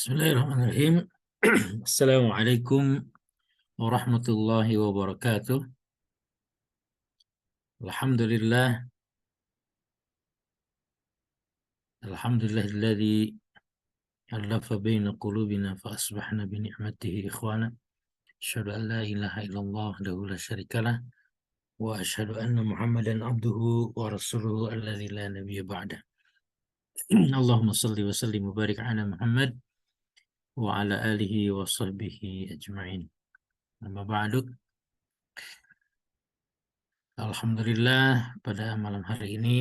Bismillahirrahmanirrahim. Assalamualaikum warahmatullahi wabarakatuh. Alhamdulillah, alhamdulillahilladzi alafa baina qulubina fa asbahna bi ni'matihi ikhwana. Asyhadu an la ilaha illallah wahdahu la syarikalah wa asyhadu anna Muhammadan abduhu wa rasuluhu alladzi la nabiyya ba'da. Allahumma shalli wa sallim wa barik ala Muhammad wa ala alihi wa sahbihi ajma'in. Amma ba'du. Alhamdulillah, pada malam hari ini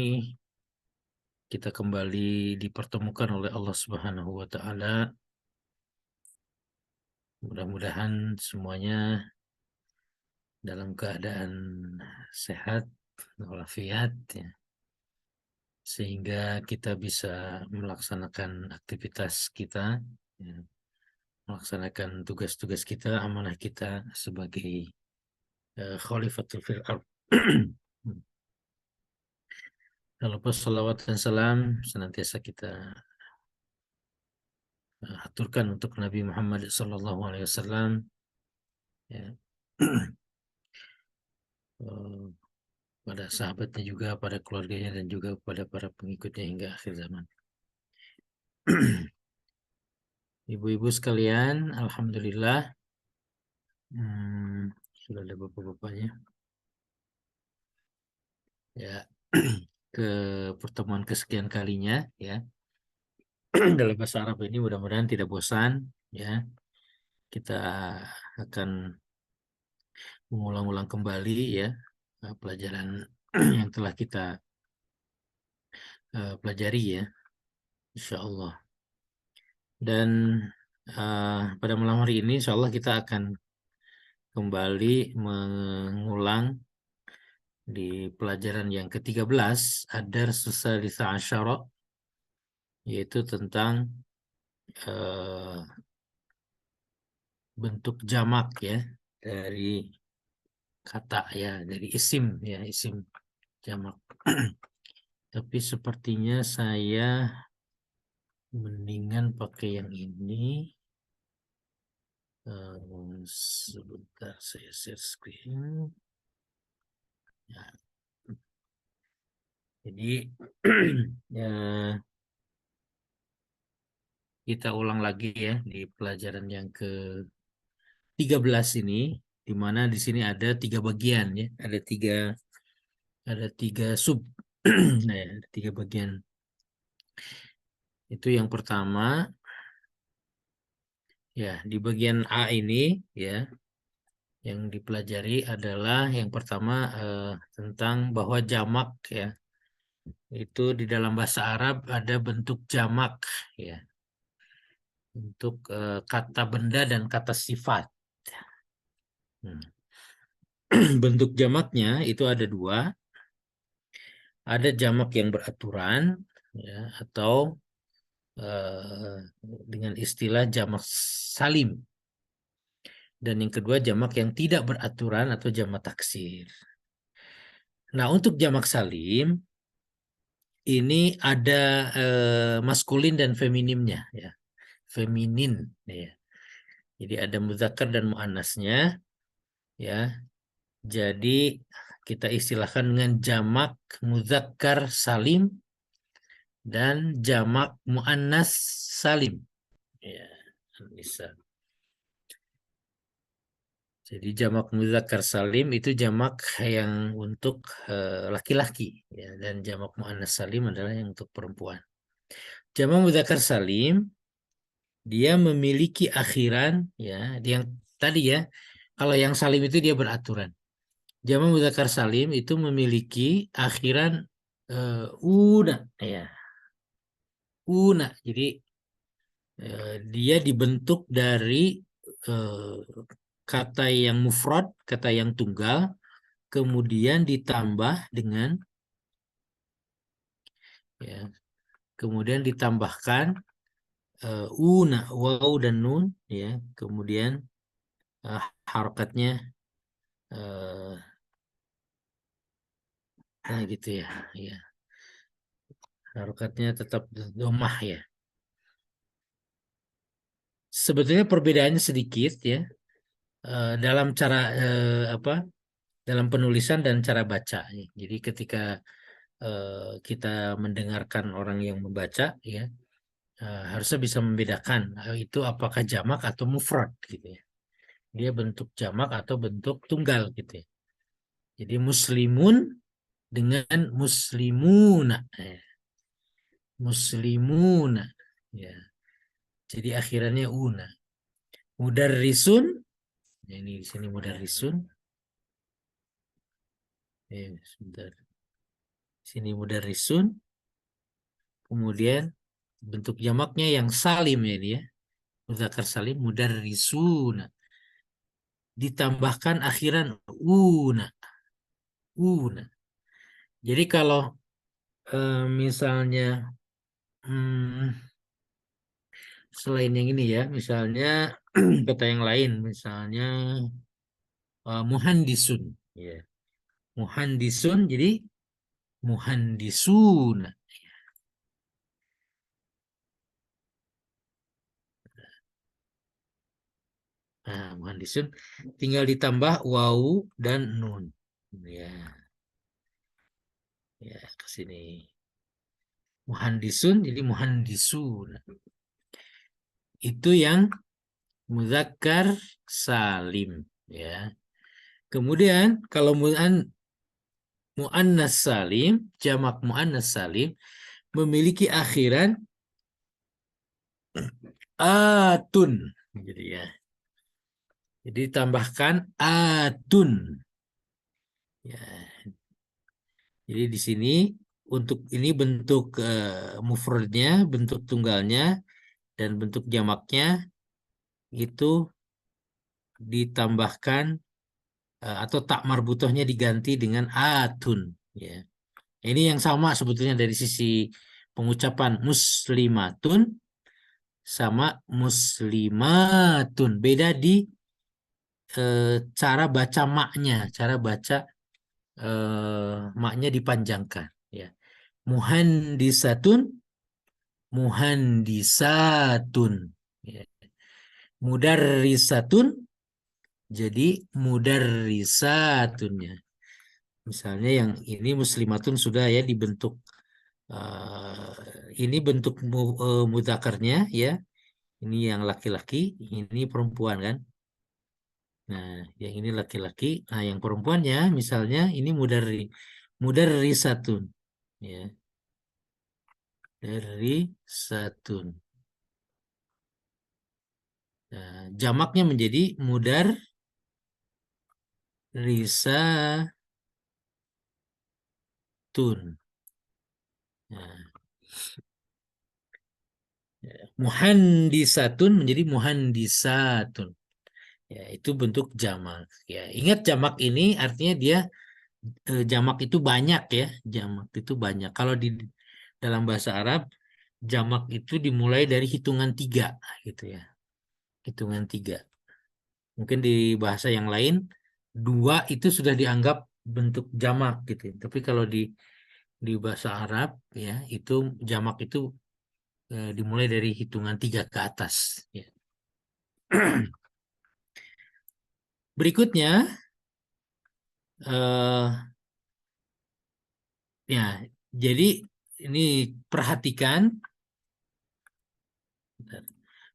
kita kembali dipertemukan oleh Allah Subhanahu wa taala. Mudah-mudahan semuanya dalam keadaan sehat walafiat ya, sehingga kita bisa melaksanakan aktivitas kita ya, melaksanakan tugas-tugas kita, amanah kita sebagai khalifatul fil ard. Lalu salawat dan salam senantiasa kita aturkan untuk Nabi Muhammad SAW ya. Pada sahabatnya juga, pada keluarganya, dan juga pada para pengikutnya hingga akhir zaman. Ibu-ibu sekalian, alhamdulillah sudah ada bapak-bapaknya ya. Ke pertemuan kesekian kalinya ya dalam bahasa Arab ini, mudah-mudahan tidak bosan ya. Kita akan mengulang-ulang kembali ya pelajaran yang telah kita pelajari ya, insya Allah. Dan pada malam hari ini insya Allah kita akan kembali mengulang di pelajaran yang ke-13 Ad-Dars Tsalits Asyara, yaitu tentang bentuk jamak ya dari kata ya, dari isim ya, isim jamak. Tapi sepertinya saya mendingan pakai yang ini. Sebentar saya share screen ya. Jadi ya, kita ulang lagi ya di pelajaran yang ke-13 ini, di mana di sini ada 3 bagian ya, ada tiga sub. Nah, ya, ada 3 bagian. Itu yang pertama ya, di bagian A ini ya, yang dipelajari adalah yang pertama tentang bahwa jamak ya, itu di dalam bahasa Arab ada bentuk jamak ya, untuk kata benda dan kata sifat. Bentuk jamaknya itu ada 2. Ada jamak yang beraturan ya, atau dengan istilah jamak salim. Dan yang kedua jamak yang tidak beraturan atau jamak taksir. Nah, untuk jamak salim ini ada maskulin dan feminimnya ya. Feminin ya. Jadi ada muzakkar dan muannasnya ya. Jadi kita istilahkan dengan jamak muzakkar salim dan jamak muannas salim ya, bisa. Jadi jamak muzakkar salim itu jamak yang untuk laki-laki ya, dan jamak muannas salim adalah yang untuk perempuan. Jamak muzakkar salim dia memiliki akhiran ya, yang tadi ya, kalau yang salim itu dia beraturan. Jamak muzakkar salim itu memiliki akhiran una ya. Una. Jadi dia dibentuk dari kata yang mufrad, kata yang tunggal, kemudian ditambah dengan ya, kemudian ditambahkan una, waw dan nun ya, kemudian harokatnya nah gitu ya, ya. Harokatnya tetap domah ya. Sebetulnya perbedaannya sedikit ya, dalam cara apa? Dalam penulisan dan cara baca. Jadi ketika kita mendengarkan orang yang membaca, ya harusnya bisa membedakan itu apakah jamak atau mufrad gitu ya. Dia bentuk jamak atau bentuk tunggal gitu ya. Jadi muslimun dengan muslimuna, muslimuna, ya. Jadi akhirannya una. Mudarrisun, ya ini di sini mudarrisun, sebentar. Sini mudarrisun, kemudian bentuk jamaknya yang salim ya dia, mudzakar salim, mudarrisuna. Ditambahkan akhiran una, una. Jadi kalau misalnya hmm, selain yang ini ya, misalnya kata yang lain, misalnya muhandisun, ya. Muhandisun, jadi muhandisun. Nah, muhandisun tinggal ditambah wawu dan nun. Ya, ya ke sini. Muhandisun jadi muhandisun. Itu yang muzakkar salim ya. Kemudian kalau muannas salim, jamak muannas salim memiliki akhiran atun. Jadi ya. Jadi tambahkan atun. Ya. Jadi di sini untuk ini bentuk mufradnya, bentuk tunggalnya dan bentuk jamaknya itu ditambahkan atau tak marbutohnya diganti dengan atun. Ya. Ini yang sama sebetulnya dari sisi pengucapan muslimatun sama muslimatun. Beda di cara baca maknya, cara baca maknya dipanjangkan. Ya. Muhandisatun, muhandisatun. Ya. Mudarrisatun, jadi mudarrisatunnya. Misalnya yang ini muslimatun sudah ya dibentuk ini bentuk mudzakarnya ya. Ini yang laki-laki, ini perempuan kan. Nah, yang ini laki-laki, nah yang perempuannya misalnya ini mudarrisatun ya. Darrisatun. Nah, jamaknya menjadi mudarrisatun. Nah, muhandisatun menjadi muhandisatun. Ya, itu bentuk jamak. Ya, ingat jamak ini artinya dia jamak itu banyak ya. Jamak itu banyak. Kalau di dalam bahasa Arab, jamak itu dimulai dari hitungan tiga gitu ya. Hitungan tiga. Mungkin di bahasa yang lain, dua itu sudah dianggap bentuk jamak gitu ya. Tapi kalau di bahasa Arab ya, itu jamak itu dimulai dari hitungan tiga ke atas. Ya. Berikutnya, eh, ya, jadi ini perhatikan,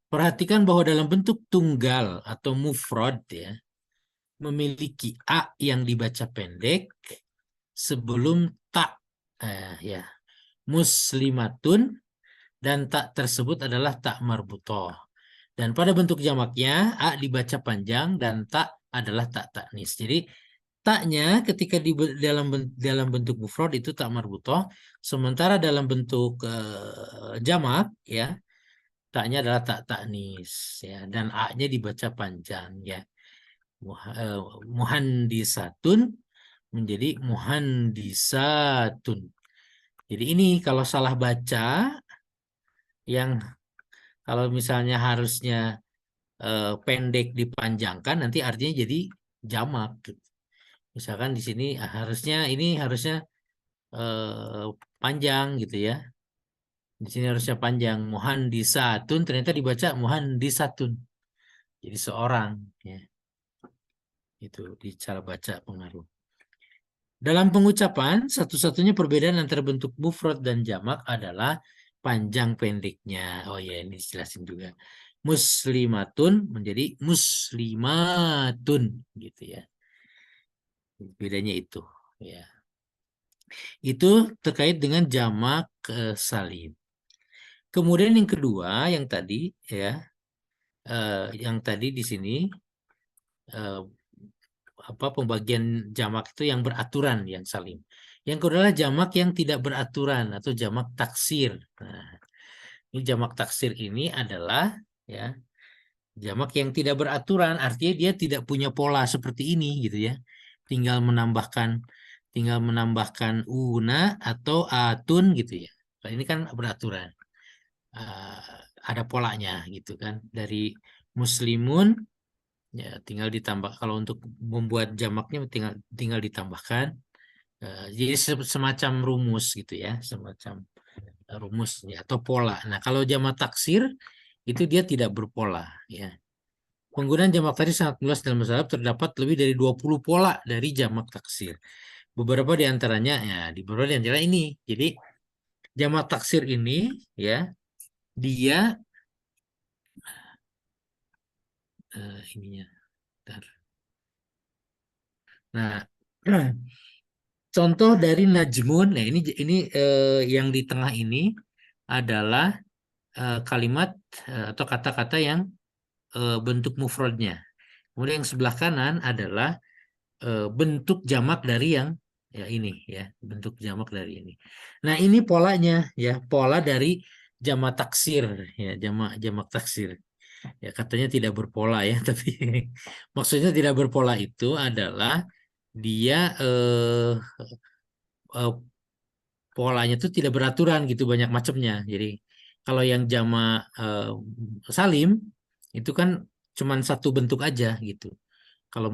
perhatikan bahwa dalam bentuk tunggal atau mufrad ya, memiliki a yang dibaca pendek sebelum tak, ya, muslimatun dan tak tersebut adalah tak marbutoh. Dan pada bentuk jamaknya a dibaca panjang dan tak adalah tak taknis. Jadi taknya ketika di dalam bentuk mufrad itu tak marbutoh, sementara dalam bentuk jamak ya taknya adalah tak taknis ya dan a-nya dibaca panjang ya. Eh, muhandisatun menjadi muhandisatun. Jadi ini kalau salah baca yang kalau misalnya harusnya pendek dipanjangkan nanti artinya jadi jamak gitu. Misalkan di sini harusnya ini harusnya panjang gitu ya. Di sini harusnya panjang. Muhandisatun ternyata dibaca muhandisatun. Jadi seorang, ya. Itu di cara baca pengaruh. Dalam pengucapan, satu-satunya perbedaan antara bentuk mufrad dan jamak adalah panjang pendeknya. Oh ya, ini dijelasin juga. Muslimatun menjadi muslimatun, gitu ya. Bedanya itu, ya. Itu terkait dengan jamak salim. Kemudian yang kedua, ya, yang tadi di sini eh, apa pembagian jamak itu yang beraturan yang salim. Yang kedua adalah jamak yang tidak beraturan atau jamak taksir. Nah, ini jamak taksir ini adalah ya jamak yang tidak beraturan, artinya dia tidak punya pola seperti ini gitu ya. Tinggal menambahkan tinggal menambahkan una atau atun gitu ya. Nah, ini kan beraturan. Eh, ada polanya gitu kan. Dari muslimun ya tinggal ditambah, kalau untuk membuat jamaknya tinggal ditambahkan. Jadi semacam rumus gitu ya, semacam rumus ya, atau pola. Nah, kalau jamak taksir itu dia tidak berpola ya. Penggunaan jamak taksir sangat luas dalam bahasa Arab, terdapat lebih dari 20 pola dari jamak taksir. Beberapa di antaranya ya, di beberapa di antara ini. Jadi jamak taksir ini ya, dia ininya. Bentar. Nah, contoh dari najmun. Nah, ini yang di tengah ini adalah kalimat atau kata-kata yang bentuk mufradnya. Kemudian yang sebelah kanan adalah bentuk jamak dari yang ya ini ya, bentuk jamak dari ini. Nah, ini polanya ya, pola dari jamak taksir ya, jamak jamak taksir. Ya, katanya tidak berpola ya, tapi maksudnya tidak berpola itu adalah dia eh, polanya tuh tidak beraturan gitu, banyak macamnya. Jadi kalau yang jamak salim itu kan cuman satu bentuk aja gitu. Kalau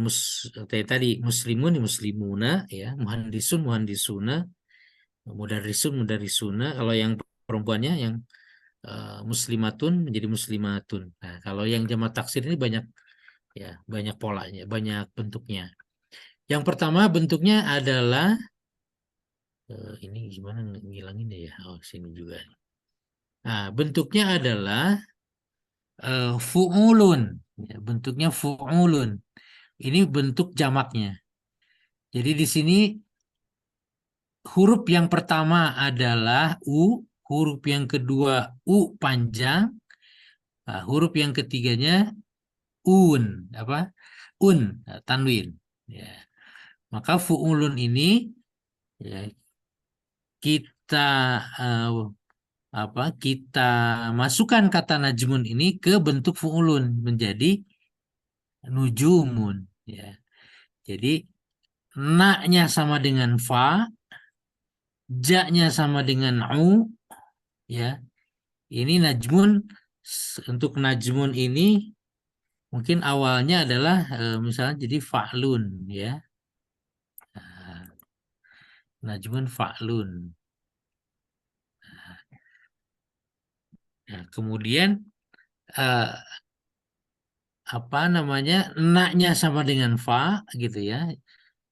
kayak tadi muslimun ya muslimuna ya, muhandisun muhandisuna, mudarrisun mudarrisuna. Kalau yang perempuannya yang muslimatun menjadi muslimatun. Nah, kalau yang jamak taksir ini banyak ya, banyak polanya, banyak bentuknya. Yang pertama bentuknya adalah ini gimana ngilangin ya? Oh, sini juga. Nah, bentuknya adalah fu'ulun. Ya, bentuknya fu'ulun. Ini bentuk jamaknya. Jadi di sini huruf yang pertama adalah U, huruf yang kedua U panjang, nah, huruf yang ketiganya Un, apa? Un, tanwin. Ya. Maka fu'ulun ini ya, kita eh, kita masukkan kata najmun ini ke bentuk fu'ulun menjadi nujumun ya. Jadi na-nya sama dengan fa, ja-nya sama dengan u ya. Ini najmun, untuk najmun ini mungkin awalnya adalah misalnya jadi fa'lun ya. Nah, najmun fa'lun. Nah, kemudian eh, apa namanya, na-nya sama dengan fa gitu ya.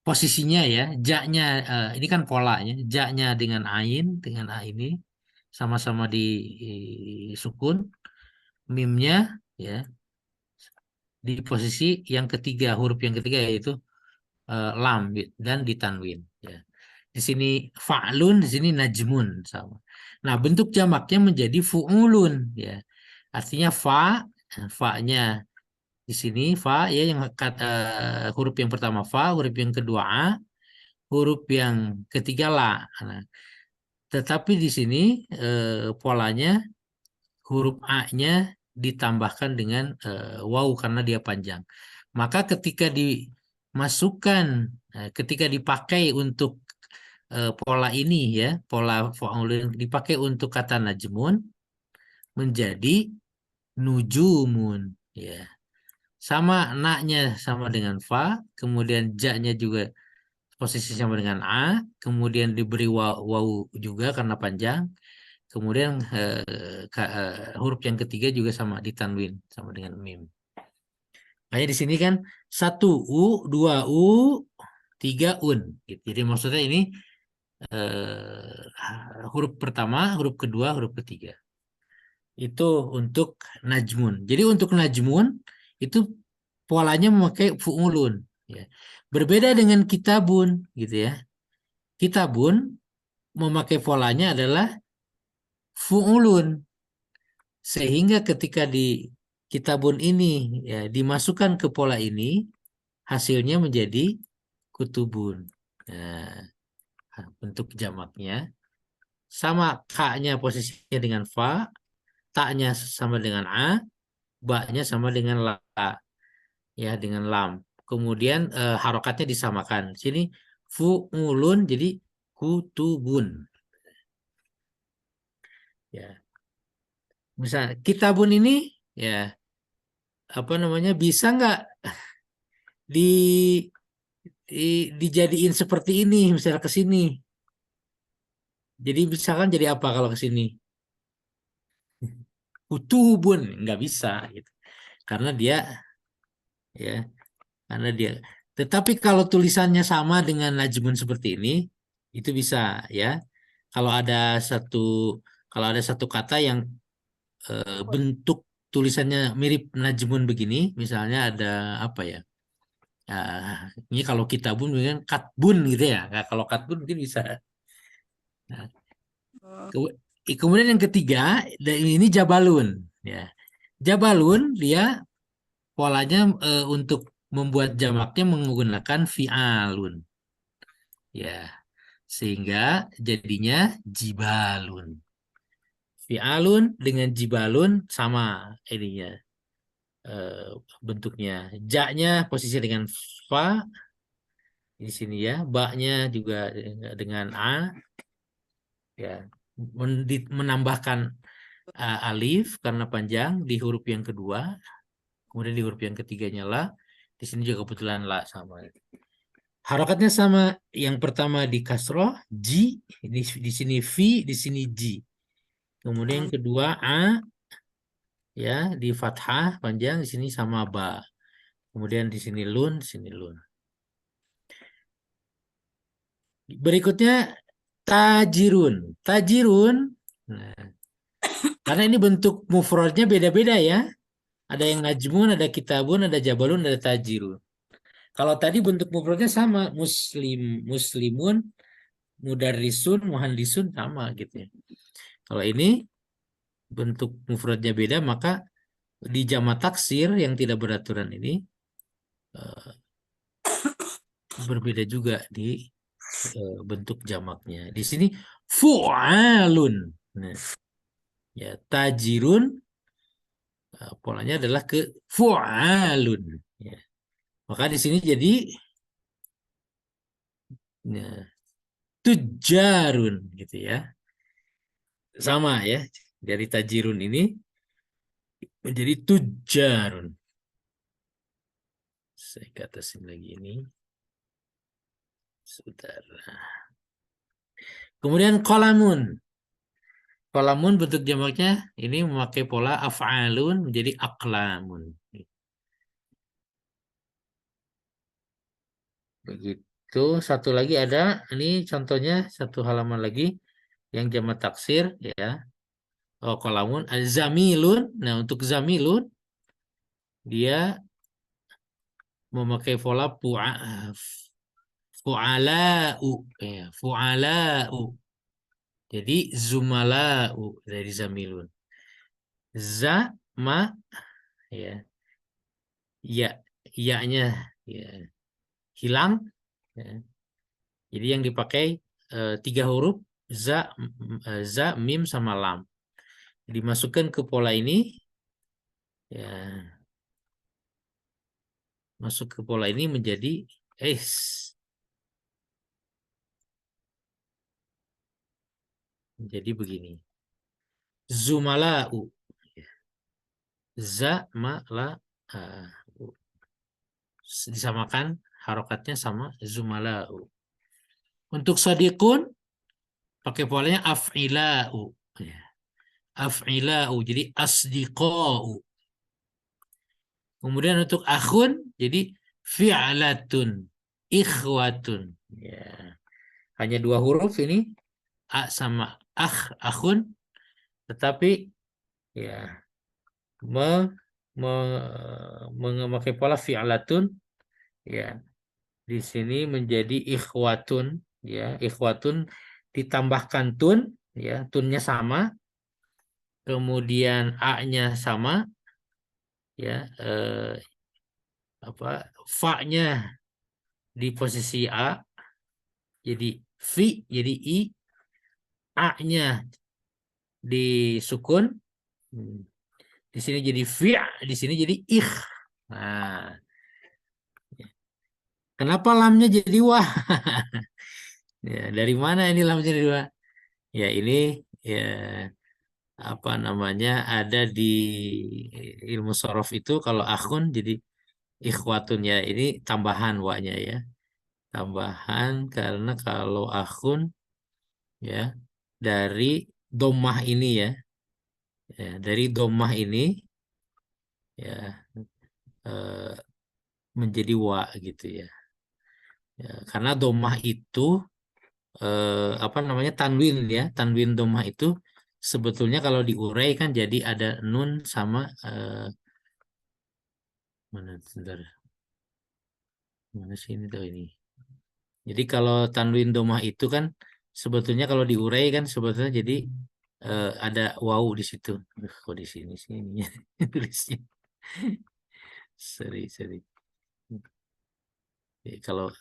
Posisinya ya, ja-nya ini kan polanya, ja-nya dengan a ini sama-sama di sukun, mimnya ya di posisi yang ketiga, huruf yang ketiga yaitu lam dan ditanwin ya. Di sini fa'lun, di sini najmun sama. Nah, bentuk jamaknya menjadi fu'ulun ya. Artinya fa-nya di sini fa ya, yang kata huruf yang pertama fa, huruf yang kedua a, huruf yang ketiga la. Nah, tetapi di sini polanya huruf A-nya ditambahkan dengan waw karena dia panjang. Maka ketika dipakai untuk pola ini ya, pola fa'ulun dipakai untuk kata najmun menjadi nujumun ya. Sama na-nya sama dengan fa, kemudian ja-nya juga posisi sama dengan a, kemudian diberi waw juga karena panjang, Kemudian huruf yang ketiga juga sama ditanwin sama dengan mim. Makanya di sini kan 1 u, 2 u, 3 un. Gitu. Jadi maksudnya ini huruf pertama, huruf kedua, huruf ketiga. Itu untuk najmun. Jadi untuk najmun itu polanya memakai fu'ulun. Ya. Berbeda dengan kitabun, gitu ya. Kitabun memakai polanya adalah fu'ulun. Sehingga ketika di kitabun ini ya dimasukkan ke pola ini, hasilnya menjadi kutubun. Nah, bentuk jamaknya sama, ka-nya posisinya dengan fa, ta-nya sama dengan a, ba-nya sama dengan la, ya dengan lam. Kemudian harokatnya disamakan. Sini fu'ulun jadi kutubun. Ya. Misal kitabun ini ya apa namanya bisa nggak di, dijadiin seperti ini misalnya ke sini. Jadi misalkan jadi apa kalau ke sini? Kutubun nggak bisa gitu. Karena dia ya karena dia. Tetapi kalau tulisannya sama dengan najmun seperti ini itu bisa ya. Kalau ada satu kalau ada satu kata yang bentuk tulisannya mirip najmun begini, misalnya ada apa ya? Ini kalau kitabun mungkin katbun gitu ya. Nah, kalau katbun mungkin bisa. Nah, kemudian yang ketiga, ini jabalun. Ya, jabalun dia polanya untuk membuat jamaknya menggunakan fi'alun. Ya, sehingga jadinya jibalun. Fi'alun dengan jibalun sama ininya eh, bentuknya. Ja-nya posisi dengan fa di sini ya, ba-nya juga dengan a ya. Menambahkan alif karena panjang di huruf yang kedua, kemudian di huruf yang ketiganya la, di sini juga kebetulan la sama. Harokatnya sama, yang pertama di kasroh, ji, di sini fi, di sini ji. Kemudian yang kedua a, ya di fathah panjang, di sini sama ba. Kemudian di sini lun, di sini lun. Berikutnya tajirun. Tajirun, nah, karena ini bentuk mufradnya beda-beda ya. Ada yang najmun, ada kitabun, ada jabalun, ada tajirun. Kalau tadi bentuk mufradnya sama, muslimun, mudarrisun, muhandisun sama gitu ya. Kalau ini bentuk mufradnya beda, maka di jama taksir yang tidak beraturan ini eh, berbeda juga di bentuk jamaknya. Di sini fu'alun. Nah, ya tajirun polanya adalah ke fu'alun. Ya. Maka di sini jadi ya, tujarun gitu ya. Sama ya. Dari tajirun ini menjadi tujarun. Saya katakan lagi ini. Saudara. Kemudian kolamun. Kolamun bentuk jamaknya ini memakai pola af'alun menjadi aklamun. Begitu. Satu lagi ada, ini contohnya satu halaman lagi yang jamak taksir ya. Oh, kolamun zamilun. Nah, untuk zamilun dia memakai pola fu'ala'u ya, fu'ala'u. Jadi zumala'u dari zamilun. Za ma ya, ya, ya-nya ya, hilang ya. Jadi yang dipakai tiga huruf za, mim sama lam. Dimasukkan ke pola ini ya, masuk ke pola ini menjadi es. Jadi begini. Zumala'u. Za ma la disamakan harokatnya sama zumala'u. Untuk sadiqun pakai polanya af'ila'u. Ya. af'ila'u, jadi asdiqa'u. Kemudian untuk akhun jadi fi'latun, ikhwatun. Ya. Hanya 2 huruf ini, a sama akhun, tetapi ya me, me, memakai pola fi'latun, ya. Di sini menjadi ikhwatun, ya. Ikhwatun ditambahkan tun, ya. Tunnya sama, kemudian a-nya sama, ya. Apa fa-nya di posisi a jadi fi, jadi i, a-nya disukun. Di sini jadi fi, di sini jadi ikh. Nah, kenapa lamnya jadi wah? Ya, dari mana ini lamnya jadi wah? Ya ini ya apa namanya ada di ilmu sorof itu kalau akhun jadi ikhwatun, ya ini tambahan wa-nya, ya. Tambahan karena kalau akhun, ya, dari domah ini, ya. Ya, dari domah ini, ya, eh, menjadi wa gitu, ya. Ya, karena domah itu apa namanya tanwin, ya. Tanwin domah itu sebetulnya kalau diurai kan jadi ada nun sama mana sebentar, mana sih ini tuh ini. Jadi kalau tanwin domah itu kan sebetulnya kalau diurai kan sebetulnya jadi ada waw di situ. Kok di sini sih ininya tulisnya. Sorry, sorry. Kalau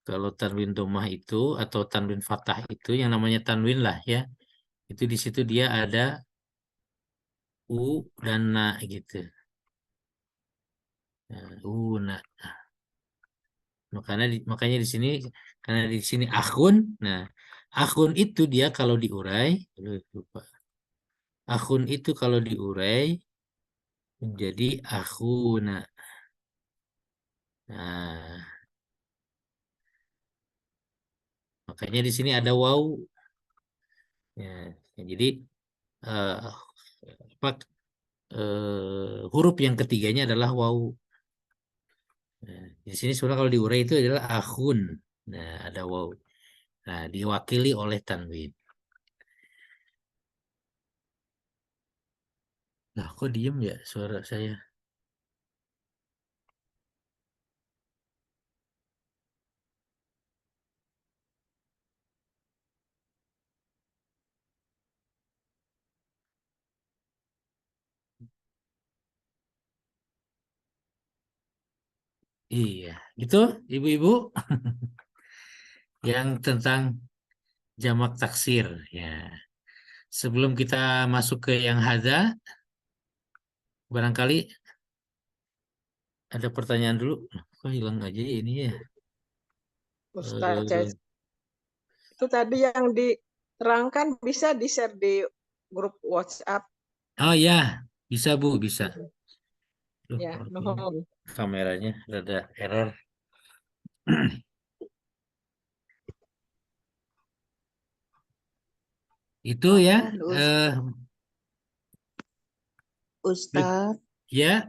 kalau tanwin domah itu atau tanwin fathah itu yang namanya tanwin lah, ya. Itu di situ dia ada u dan na gitu. Na. Makanya di sini karena di sini akhun. Nah, akhun itu dia kalau diurai, aduh, lupa. Akhun itu kalau diurai menjadi akhuna. Nah, makanya di sini ada waw. Ya, jadi eh, apa, huruf yang ketiganya adalah waw. Nah, di sini sebenarnya kalau diurai itu adalah akhun. Nah, ada waw. Nah, diwakili oleh tanwin. Nah, kok diem ya suara saya? Iya, gitu, ibu-ibu, yang tentang jamak taksir, ya. Sebelum kita masuk ke yang hadza, barangkali ada pertanyaan dulu. Kok hilang aja ini ya? Ustaz, Eh, itu tadi yang diterangkan bisa di-share di grup WhatsApp. oh ya, bisa Bu, bisa. Duh, Ya, kok ini nuhun. kameranya rada error. Itu ya, Afwan, eh, Ustadz, ya,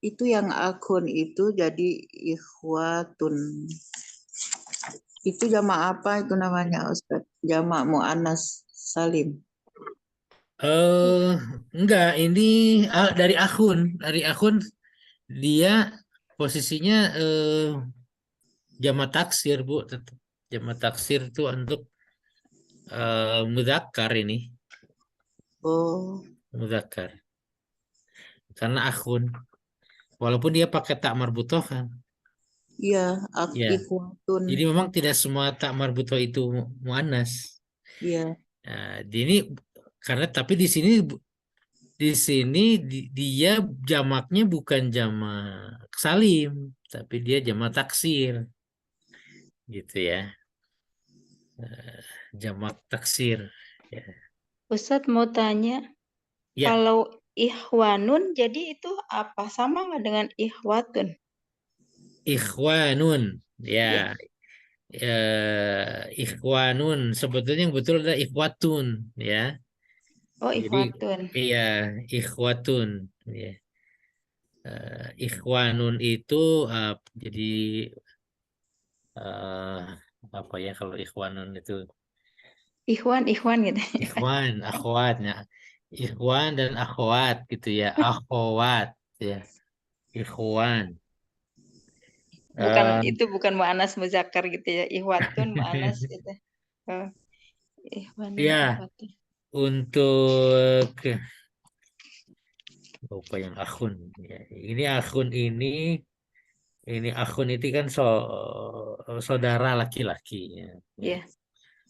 itu yang akun itu jadi ikhwatun. Itu jamak apa itu namanya Ustadz? Jamak mu'annas salim. eh, enggak, ini dari akun dia posisinya jamak taksir Bu, tetap jamak taksir itu untuk mudzakkar ini, Oh, mudzakkar. Karena akun, walaupun dia pakai tak marbutoh kan, iya, ya. ikhwatun. Jadi memang tidak semua tak marbutoh itu muannas. Iya, Nah, ini karena tapi dia jamaknya bukan jamak salim, tapi dia jamak taksir, gitu ya. Jamak taksir. Ya. Ustadz mau tanya, Ya, kalau ikhwanun jadi itu apa? Sama nggak dengan ikhwatun? ikhwanun. Ya, Ya. Ikhwanun. Sebetulnya yang betul adalah ikhwatun, ya. Oh, Jadi ikhwatun. iya, ikhwatun, ya. Ikhwanun itu jadi eh, apa ya kalau ikhwanun itu Ikhwan gitu. ikhwan, akhwatnya. Ikhwan dan akhwat gitu ya. Akhwat ya. Ikhwan. Bukan Eh, itu bukan mu'anas muzakkar gitu ya. Ikhwatun mu'anas itu. Oh, ikhwanun, ya, ikhwatun. untuk apa yang akhun ya. Ini akhun itu kan saudara laki-laki ya. Ya. Ya,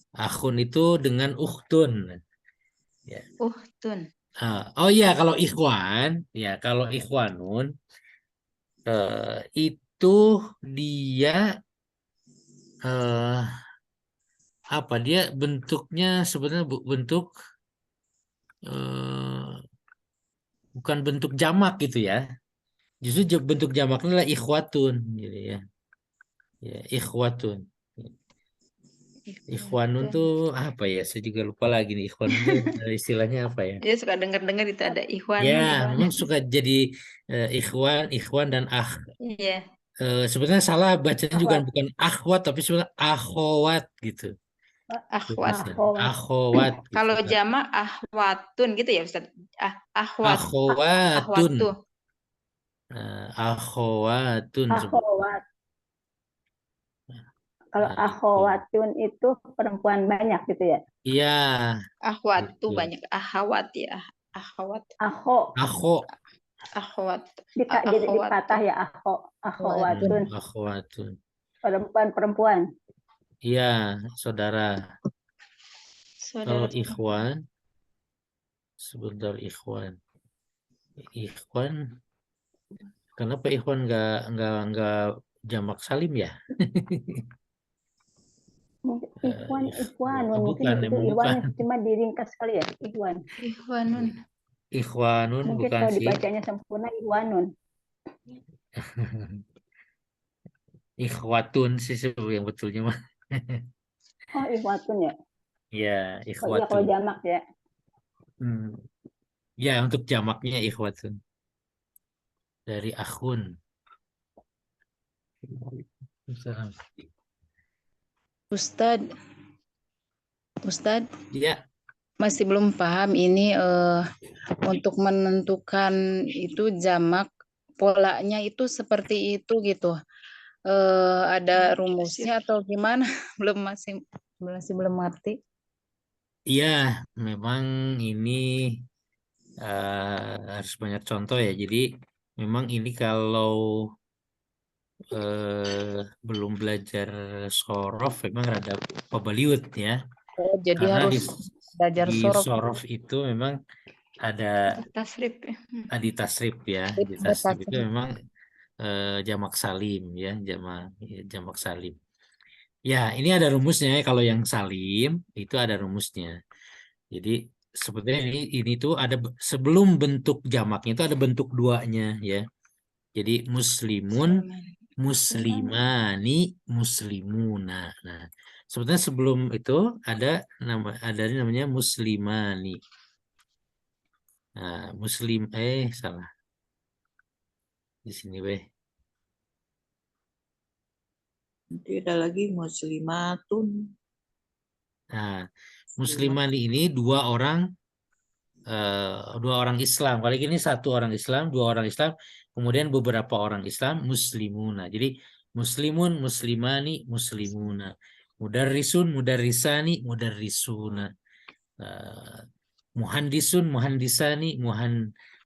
Akhun itu dengan ukhtun ya. tun. Oh iya, kalau ikhwanun itu dia eh apa dia bentuknya sebenarnya bentuk eh, bukan bentuk jamak gitu ya. Justru bentuk jamaknya adalah ikhwatun gitu ya. Ya, ikhwatun. Ikhwanun Ikhwatun. tuh apa ya? Saya juga lupa lagi nih ikhwanun tuh istilahnya apa ya? Dia suka dengar-dengar itu ada Ya, ikhwanun, memang ikhwanun. suka jadi ikhwan dan Iya, sebenarnya salah bacanya juga bukan akhwat tapi sebenarnya akhwat gitu. akhwat. Akhwat gitu. Kalau jama ahwatun gitu ya Ustaz. Ahwat. Akhwatun. Ahwatu. Akhwatun. Akhwat. Kalau Itu. akhwatun itu perempuan banyak gitu ya. Iya. Ahwatu Gitu. banyak. Ahawat ya. Ahawat. Akho Akho. Ahwat. jadi dipatah ya akhwatun. Akhwatun. Perempuan. Iya, saudara. Kalau Saudara. ikhwan, sebentar ikhwan. Ikhwan, kenapa ikhwan nggak jamak salim ya? Ikhwan mungkin bukan, itu emang ikhwan bukan. cuma diringkas kali ya ikhwan. Ikhwanun. Ikhwanun Mungkin bukan kalau sih. dibacanya sempurna ikhwanun. Ikhwatun sih yang betulnya mah. Oh ikhwatun ya. Ya, Oh iya kalau ikhwatun. jamak ya. Ya, untuk jamaknya ikhwatun. Dari akhun. Ustadz, Ya, masih belum paham ini untuk menentukan itu jamak polanya itu seperti itu gitu. Ada rumusnya atau gimana? masih belum ngerti. iya, memang ini harus banyak contoh ya. Jadi memang ini kalau belum belajar sorof memang rada pebaliut ya. Jadi Karena harus belajar di sorof sorof itu memang ada tasrif ya. di tasrif ya. Di tasrif itu memang jamak salim ya, jamak salim. Ya, ini ada rumusnya ya. Kalau yang salim itu ada rumusnya. Jadi sebetulnya ini tuh ada sebelum bentuk jamaknya itu ada bentuk duanya ya. Jadi muslimun, muslimani, muslimuna. Nah, sebetulnya sebelum itu ada namanya muslimani. Nah, salah. Di sini weh. Nanti ada lagi muslimatun. Nah, muslimani ini dua orang Islam. Kali ini satu orang Islam, dua orang Islam, kemudian beberapa orang Islam muslimuna. Jadi muslimun, muslimani, muslimuna. Mudarrisun, mudarrisani, mudarrisuna. Muhandisun, muhandisani,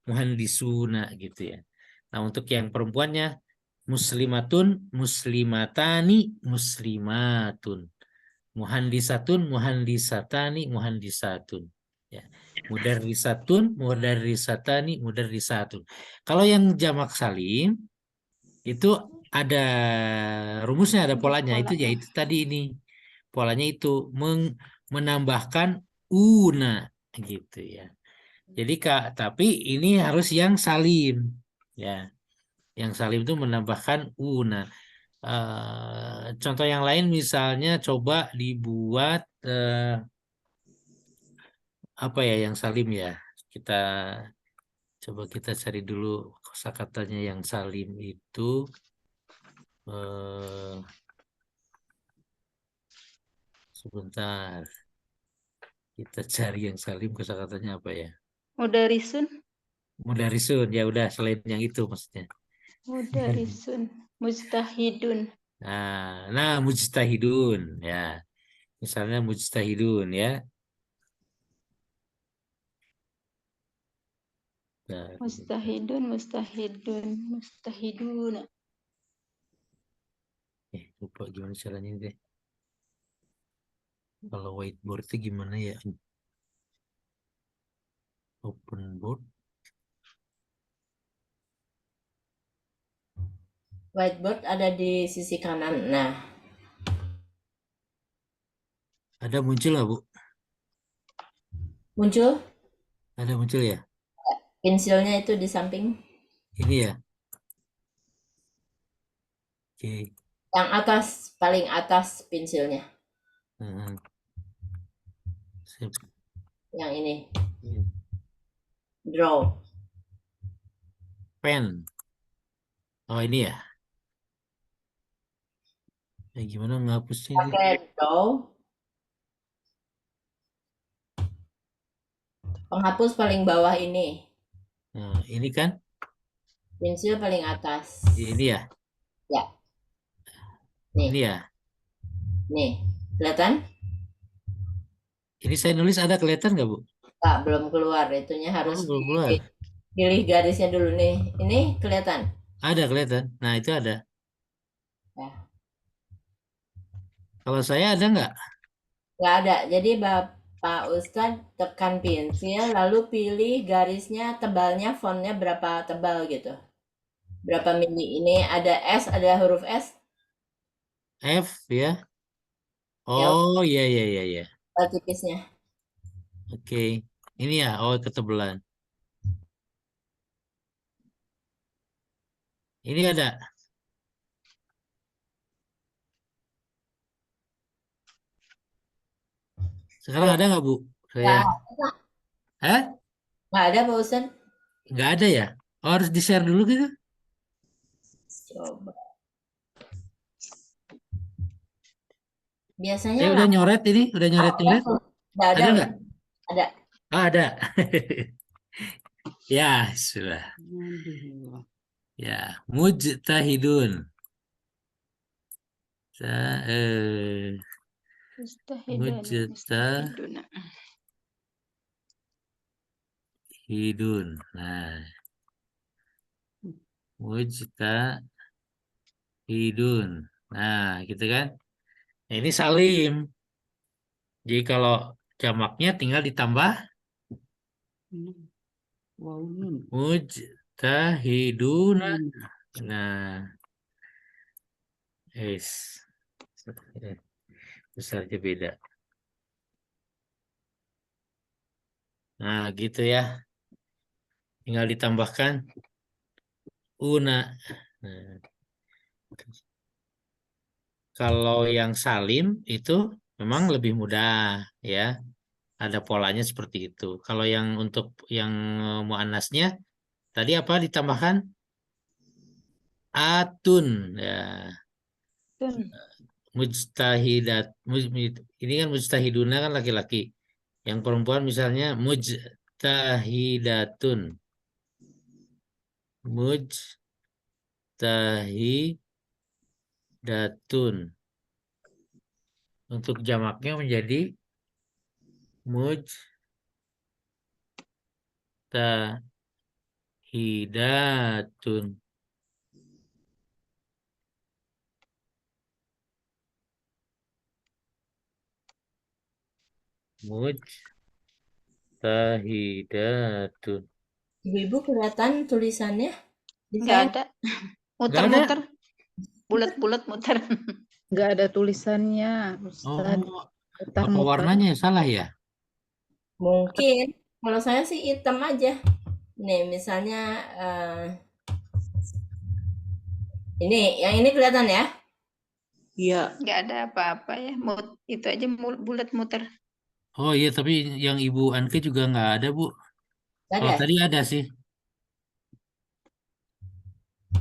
muhandisuna gitu ya. Nah, untuk yang perempuannya muslimatun, muslimatani, muslimatun. Muhandisatun, muhandisatani, muhandisatun. Ya. Mudarrisatun, mudarrisatani, mudarrisatun. Kalau yang jamak salim itu ada rumusnya, ada polanya. Itu yaitu tadi ini. Polanya itu menambahkan una gitu ya. Jadi tapi ini harus yang salim. Ya. Yang salim itu menambahkan una. Contoh yang lain misalnya coba dibuat apa ya yang salim ya. Coba kita cari dulu kosakatanya yang salim itu sebentar. Kita cari yang salim kosakatanya apa ya? Mudarisun, Mudarisun ya udah selain yang itu maksudnya. mudarisun, mujtahidun. Nah mujtahidun ya. Misalnya mujtahidun ya. Nah, Mustahidun, mustahidun, mustahidun. lupa gimana caranya ini deh. Kalau whiteboard itu gimana ya? Open board. Whiteboard ada di sisi kanan. Nah, Ada muncul nggak Bu? muncul Ada muncul ya? pensilnya itu di samping. Ini ya? Oke. Yang atas, paling atas pensilnya. Sip. Yang ini. Draw. Pen. Oh ini ya? Gimana ngapusnya ini? Pakai draw. Penghapus paling bawah ini. Nah, ini kan? Pensil paling atas. Ini ya? Ya. Nih. Ini ya? Nih. Kelihatan? Ini saya nulis ada kelihatan nggak Bu? Enggak, belum keluar. Itunya harus belum keluar. pilih garisnya dulu nih. Ini kelihatan? Ada kelihatan. Nah itu ada. Ya. Kalau saya ada nggak? Nggak ada. Jadi Bapak Ustadz tekan pensil, lalu pilih garisnya tebalnya, fontnya berapa tebal gitu. Berapa mili. Ini ada S, ada huruf S. F ya? Oh iya iya iya iya. Tebal tipisnya. Oke. Ini ya? Oh ketebalan. Ini ada. Sekarang ada nggak Bu? Saya. Hah? Nggak ada Pak Ustadz? Nggak ada ya? Oh, harus di-share dulu gitu? Coba. Biasanya Saya udah nyoret ini, udah nyoret-nyoret. Nggak ada. Ada nggak? Ada. Ah, ada. Ya, sudah. Ya, mujtahidun. Mustahidun, Mujtahidun. mustahidun. Nah, mujtahidun. Nah, gitu kan? Nah, ini salim. Jadi kalau jamaknya tinggal ditambah mujtahiduna. Nah, besarnya beda. Nah, gitu ya. Tinggal ditambahkan una. Nah, kalau yang salim itu memang lebih mudah ya. Ada polanya seperti itu. Kalau yang untuk yang muannasnya tadi apa ditambahkan? Atun ya. Mujtahidat. Ini kan mujtahiduna kan laki-laki. Yang perempuan misalnya mujtahidatun. Mujtahidatun. Untuk jamaknya menjadi mujtahidatun. Mujtahidatun. Ibu-ibu kelihatan tulisannya? Nggak ada. Muter-muter. Bulat-bulat muter. Nggak ada tulisannya, Ustaz. Oh, apa warnanya salah ya? Mungkin. Kalau saya sih hitam aja. Nih, misalnya ini, yang ini kelihatan ya? Iya, Nggak ada apa-apa ya. Itu aja bulat muter. Oh iya, tapi yang Ibu Anke juga nggak ada, Bu. Nggak Kalau ada. tadi ada sih.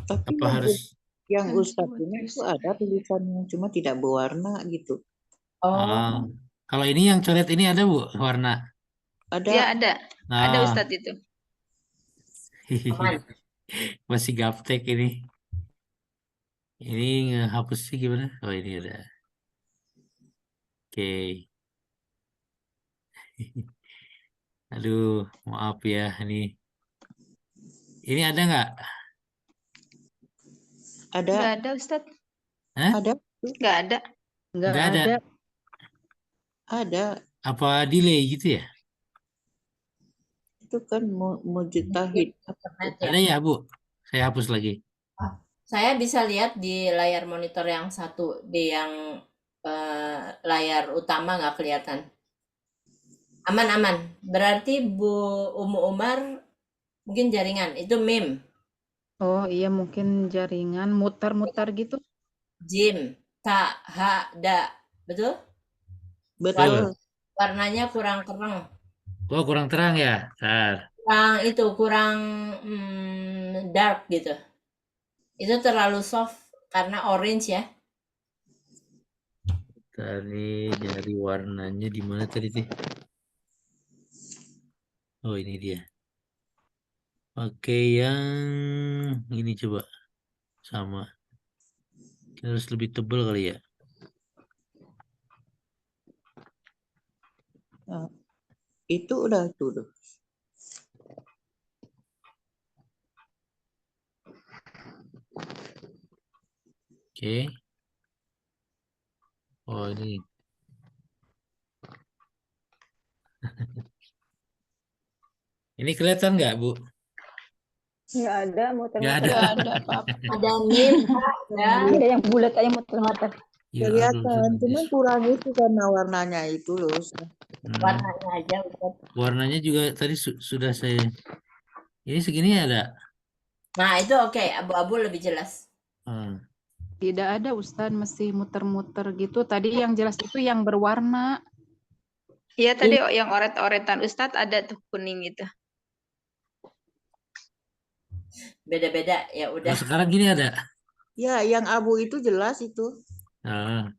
tapi Apa yang harus? yang Kan Ustadz buat ini itu tulis. ada tulisannya, cuma tidak berwarna gitu. Ah, Oh, kalau ini yang coret ini ada, Bu, warna. Ya Ada, ada. Ada Nah, Ustadz itu. aman. masih gaptek ini. Ini ngehapusnya gimana? Oh, ini ada. Oke. Aduh, maaf ya. Ini ada nggak? ada, Nggak ada Ustadz. Hah? ada, Nggak ada. Nggak Nggak ada. ada. ada. Apa delay gitu ya? Itu kan mujtahid. Internet ya. Ada ya, Bu? Saya hapus lagi. Saya bisa lihat di layar monitor yang satu, di yang layar utama nggak kelihatan. Aman. Berarti Bu Umu Umar mungkin jaringan. Itu MIM. Oh iya mungkin jaringan mutar-mutar gitu. Jim. Ta. Ha. Da. Betul? Betul. Warnanya kurang terang. Oh, kurang terang ya? Ntar. Kurang dark gitu. Itu terlalu soft karena orange ya. Tadi dari warnanya di mana tadi sih? Oh, ini dia. Oke, yang ini coba sama. Harus lebih tebal kali ya. Nah, itu udah tuh. Oke. Oh, ini. Ini kelihatan nggak, Bu? Nggak ada Nggak muter-muter. ada. Nggak ada apa-apa. Ada MIM, ya. Ada yang bulat aja muter-muter. Ya, Kelihatan, aduh, cuma kurang itu karena warnanya itu loh. Warnanya aja. Ustaz. Warnanya juga tadi sudah saya. Ini segini ada. Nah, itu oke. Abu-abu lebih jelas. Ah, Tidak ada Ustadz, masih muter-muter gitu. Tadi yang jelas itu yang berwarna. Iya tadi yang oret-oretan Ustadz ada tuh kuning itu. Beda-beda. Ya Nah, udah. sekarang gini ada. Ya, yang abu itu jelas itu. Ah,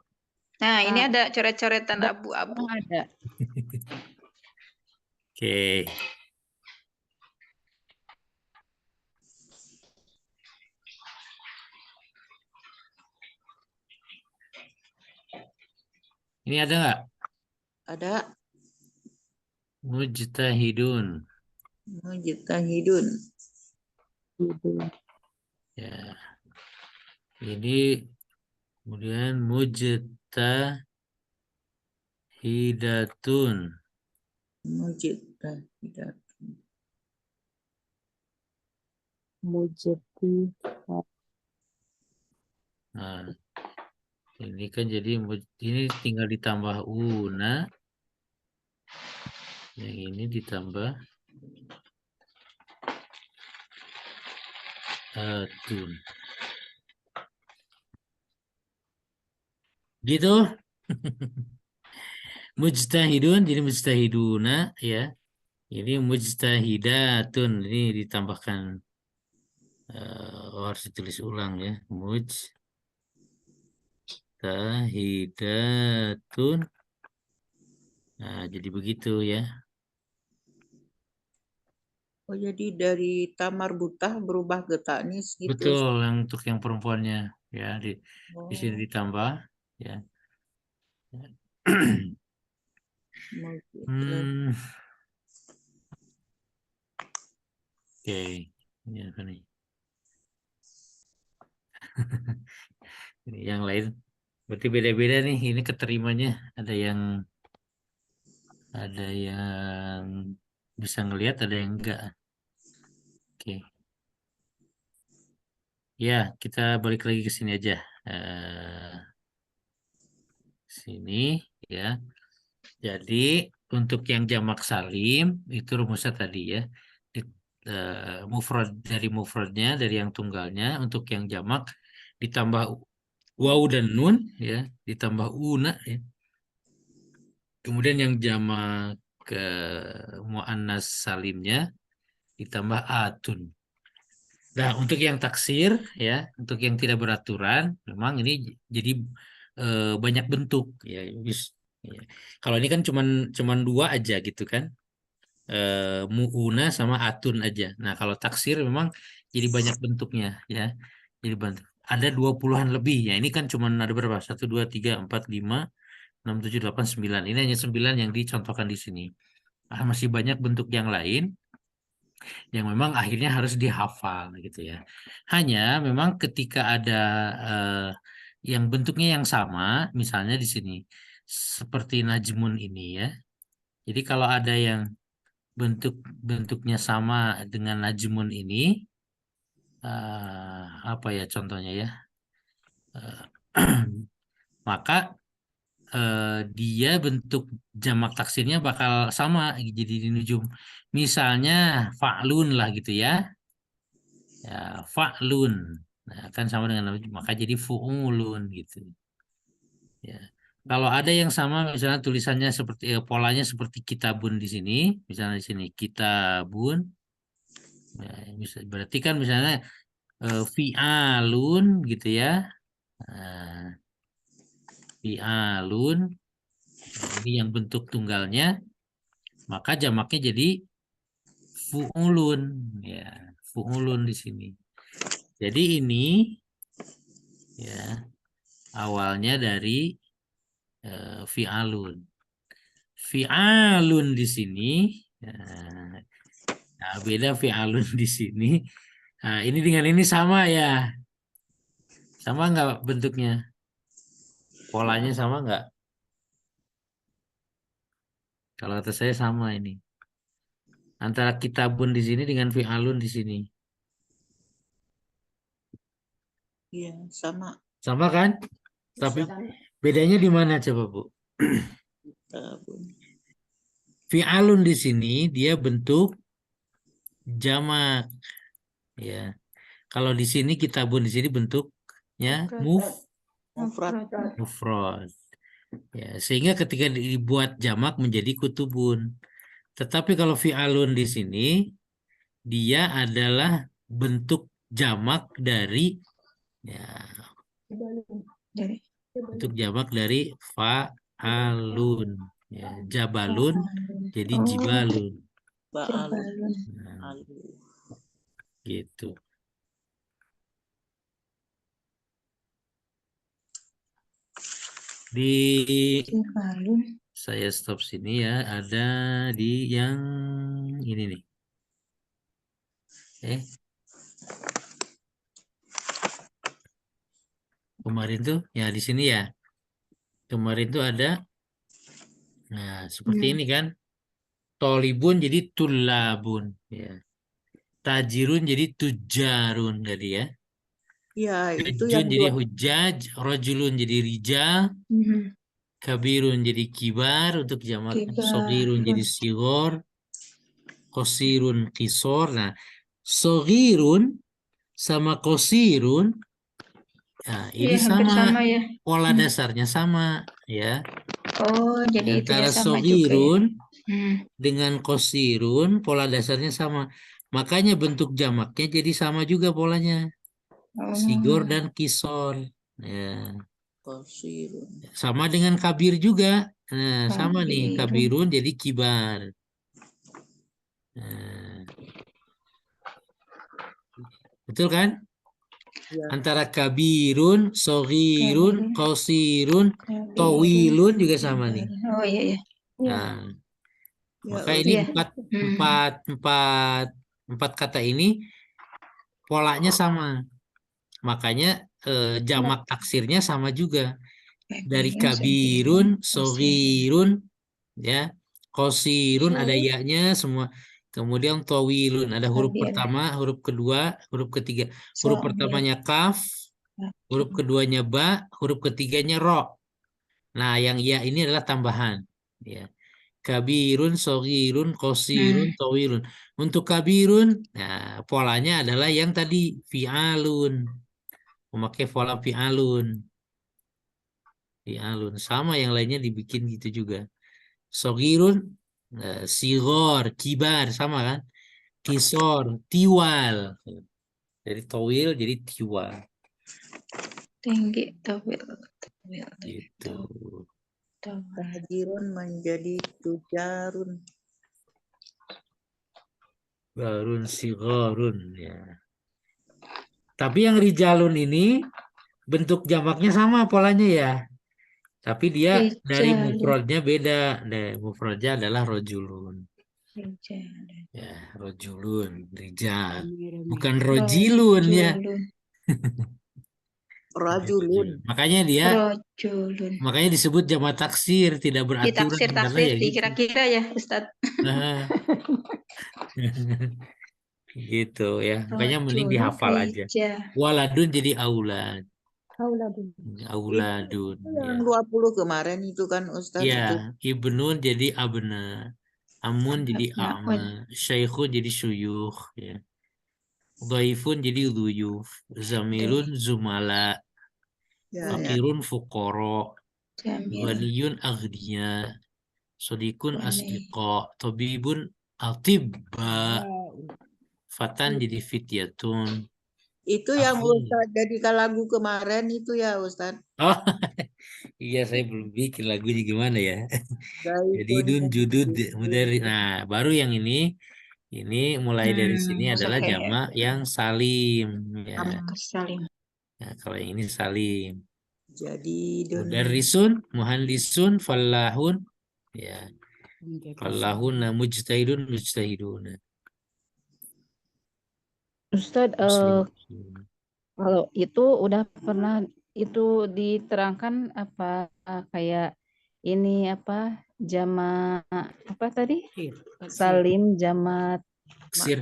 Nah ini Ah. ada coret-coretan abu-abu. Ada. oke. Ini ada nggak? Ada Mujtahidun. mujtahidun. Ya. Ini kemudian mujtahidatun. Mujtahidatun. Nah, ini kan jadi ini tinggal ditambah una. Yang ini ditambah atun. Gitu. Mujtahidun jadi mujtahiduna ya. Ini mujtahidatun. Ini ditambahkan harus ditulis ulang ya. Mujtahidatun. Nah, jadi begitu ya. Oh, jadi dari tamar butah berubah ke taknis gitu. Betul, yang untuk yang perempuannya ya di sini Oh, ditambah ya. mujtahid. Oke, ini apa nih? Ini yang lain, berarti beda-beda nih. Ini keterimanya ada yang bisa ngelihat, ada yang enggak. Oke, ya kita balik lagi ke sini aja. Sini ya. Jadi untuk yang jamak salim itu rumusnya tadi ya. Mufrad dari mufradnya dari yang tunggalnya untuk yang jamak ditambah Waw dan nun ya ditambah una ya. Kemudian yang jamak ke muannas salimnya ditambah atun. Nah, untuk yang taksir ya, untuk yang tidak beraturan, memang ini jadi banyak bentuk ya. Ya. Kalau ini kan cuman dua aja gitu kan, muuna sama atun aja. Nah, kalau taksir memang jadi banyak bentuknya ya. Jadi ada 20-an lebih ya. Ini kan cuman ada berapa? 1, 2, 3, 4, 5, 6, 7, 8, 9. Ini hanya 9 yang dicontohkan di sini. Masih banyak bentuk yang lain yang memang akhirnya harus dihafal gitu ya. Hanya memang ketika ada yang bentuknya yang sama, misalnya di sini seperti najmun ini ya. Jadi kalau ada yang bentuknya sama dengan najmun ini, apa ya contohnya ya? Maka dia bentuk jamak taksirnya bakal sama jadi di nujum. Misalnya fa'lun lah gitu ya. Ya, fa'lun. Nah, kan sama dengan maka jadi fu'ulun gitu. Ya. Kalau ada yang sama misalnya tulisannya seperti polanya seperti kitabun di sini, misalnya di sini kitabun. Ya, berarti kan misalnya fi'alun gitu ya. Nah, fi'alun. Nah, ini yang bentuk tunggalnya, maka jamaknya jadi fu'ulun ya, fu'ulun di sini. Jadi ini ya awalnya dari fi'alun. Fi'alun di sini nah, beda fi'alun di sini. Nah, ini dengan ini sama ya. Sama nggak bentuknya? Polanya sama nggak? Kalau kata saya sama ini. Antara kitabun di sini dengan fi'alun di sini. Iya, sama. Sama kan? Tapi bedanya di mana coba, Bu? Kitabun. Fi'alun di sini dia bentuk jamak ya. Kalau di sini kitabun di sini bentuknya Mufrad. mufrad. Ya, sehingga ketika dibuat jamak menjadi kutubun. Tetapi kalau fi'alun di sini dia adalah bentuk jamak dari ya, bentuk jamak dari fa'alun ya, jabalun jadi jibalun. Ba'alun. Nah, Alu. gitu. Saya stop sini ya. Ada di yang ini nih. Kemarin tuh ya di sini ya. Kemarin tuh ada. Nah seperti ini kan. Tolibun jadi tulabun. Ya. Tajirun jadi tujarun tadi ya. Ya, itu Hujjun yang jadi dua. hujjaj. Rojulun jadi rijal. Kabirun jadi kibar untuk jamak. Sogirun jadi sigor. Kosirun kisor. Nah, sogirun sama kosirun. Nah, ini sama. ya. Pola dasarnya sama ya. Oh, jadi Antara itunya sama juga ya. sogirun dengan kosirun pola dasarnya sama. Makanya bentuk jamaknya jadi sama juga polanya. Sigor dan kisor. Ya. Kosirun. Sama dengan kabir juga. Nah, sama nih. Kabirun jadi kibar. Nah. Betul kan? Ya. Antara kabirun, sogirun, kosirun, towilun juga sama nih. Oh iya ya. Nah, Ya, maka ini empat kata ini polanya sama. Makanya jamak taksirnya sama juga. Dari kabirun, sogirun, ya, kosirun ada ya-nya semua. Kemudian towilun ada huruf pertama, huruf kedua, huruf ketiga. Huruf pertamanya kaf, huruf keduanya ba, huruf ketiganya ro. Nah, yang ya ini adalah tambahan. Ya. Kabirun, sogirun, kosirun, towilun. Untuk kabirun, nah, polanya adalah yang tadi fi'alun. Memakai pola fi'alun. Fi'alun. Sama yang lainnya dibikin gitu juga. Sogirun, sigor, kibar, sama kan? Kisor, tiwal. Jadi towil jadi tiwal. Tinggi, tawil, Gitu. Tajirun menjadi tujarun. Barun sigorun ya. Tapi yang rijalun ini bentuk jamaknya sama polanya ya. Tapi dia dari Rijalun. mufradnya beda. Mufradnya adalah rojulun. Rijalun. Ya, rojulun, rijal. Bukan rojilun ya. Rajulun. Makanya dia Rojulun. makanya disebut jamak taksir, tidak Di beraturan tafsir karena tafsir ya gitu. dikira-kira ya Ustadz. Nah, gitu ya. Makanya mending Rojulun, dihafal aja. rijal. Waladun jadi aulad. Auladun. Auladun Itu yang ya. 20 kemarin itu kan Ustadz itu. Ya, ibnun jadi abna. Amun jadi Abna, ama. Syekhun jadi syuyukh ya. Dhaifun jadi dhuyuf. Zamilun zumala. Ya, ya. Fakirun fuqara. Jamil. Ghaniyun aghniya. Sodikun Ghani. asdiqa. Tabibun atibba. Fatan jadi fityatun. Itu yang Akhun. Ustadz jadikan lagu kemarin itu ya Ustadz. Oh, iya saya belum bikin lagunya gimana ya. Jadi Zaitun dun judud menjadi nah baru yang ini mulai dari sini adalah Oke. jamak yang salim ya. Salim. Nah, kalau yang ini salim. jadi dun. Mudarrisun, muhandisun, fallahun ya. Fallahun mujtahidun mujtahidun. Ustadz, Muslim. kalau itu udah pernah itu diterangkan apa kayak ini apa jama apa tadi? Salim, jama Taksir.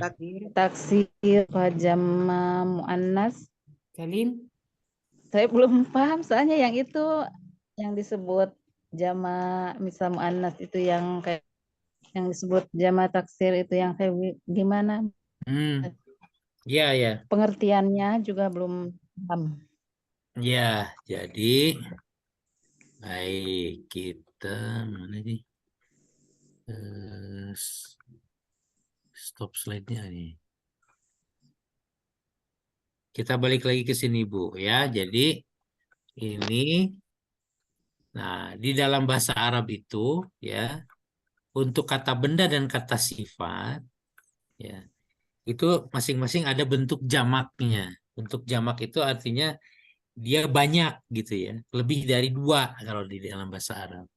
taksir, apa jama muannas. Salim. Saya belum paham soalnya yang itu yang disebut jama misal muannas itu yang kayak yang disebut jama taksir itu yang kayak gimana? Ya, ya. Pengertiannya juga belum paham. Ya, jadi baik kita mana nih? Stop slide-nya nih. Kita balik lagi ke sini, Bu, ya. Jadi ini nah, di dalam bahasa Arab itu ya, untuk kata benda dan kata sifat ya, itu masing-masing ada bentuk jamaknya. Bentuk jamak itu artinya dia banyak gitu ya, lebih dari 2 kalau di dalam bahasa Arab.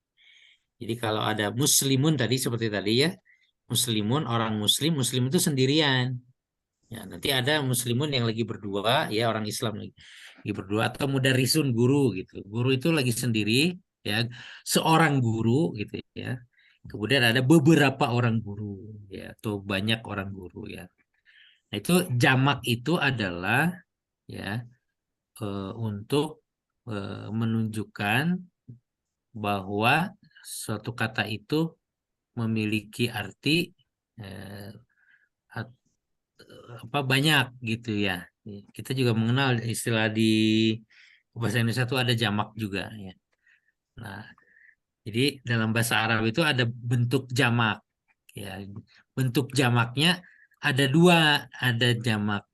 Jadi kalau ada muslimun tadi seperti tadi ya, muslimun orang muslim itu sendirian. Ya, nanti ada muslimun yang lagi berdua ya, orang Islam lagi berdua, atau mudarrisun guru gitu. Guru itu lagi sendiri ya, seorang guru gitu ya. Kemudian ada beberapa orang guru ya, atau banyak orang guru ya. Nah, itu jamak itu adalah ya untuk menunjukkan bahwa suatu kata itu memiliki arti apa banyak gitu ya. Kita juga mengenal istilah di bahasa Indonesia itu ada jamak juga ya. Nah, jadi dalam bahasa Arab itu ada bentuk jamak ya. Bentuk jamaknya ada 2, ada jamak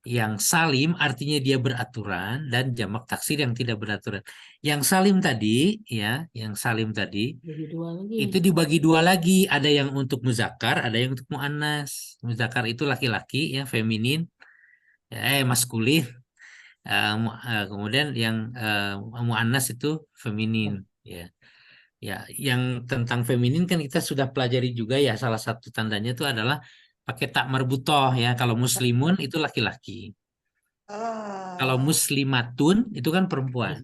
yang salim artinya dia beraturan dan jamak taksir yang tidak beraturan. Yang salim tadi ya, yang salim tadi itu dibagi 2 lagi, ada yang untuk muzakkar, ada yang untuk muannas. Muzakkar itu laki-laki ya, feminin, maskulin. Kemudian yang muannas itu feminin ya. Ya, yang tentang feminin kan kita sudah pelajari juga ya, salah satu tandanya itu adalah pakai tak marbutoh ya. Kalau muslimun itu laki-laki. Kalau muslimatun itu kan perempuan.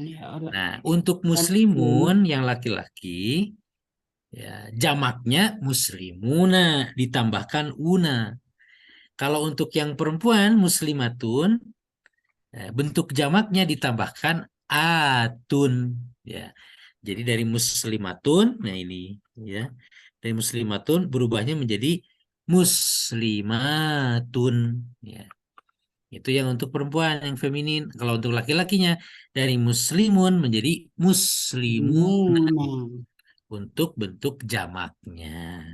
Ya. Nah, untuk muslimun yang laki-laki ya, jamaknya muslimuna ditambahkan una. Kalau untuk yang perempuan muslimatun bentuk jamaknya ditambahkan atun ya. Jadi dari muslimatun, nah ini ya, dari muslimatun berubahnya menjadi muslimatun ya. Itu yang untuk perempuan, yang feminin. Kalau untuk laki-lakinya dari muslimun menjadi muslimun Muna. untuk bentuk jamaknya.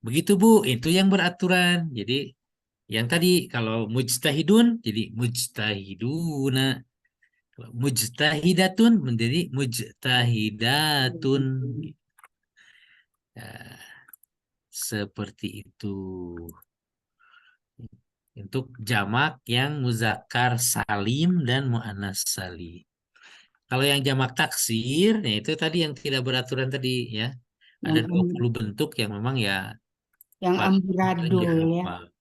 Begitu Bu, itu yang beraturan. Jadi yang tadi kalau mujtahidun jadi mujtahiduna. Kalau mujtahidatun menjadi mujtahidatun. Nah, seperti itu. Untuk jamak yang muzakkar salim dan muannas salim. Kalau yang jamak taksir, ya itu tadi yang tidak beraturan tadi ya. Ada Yang 20 bentuk yang memang ya yang paling amburadul ya. dihafal.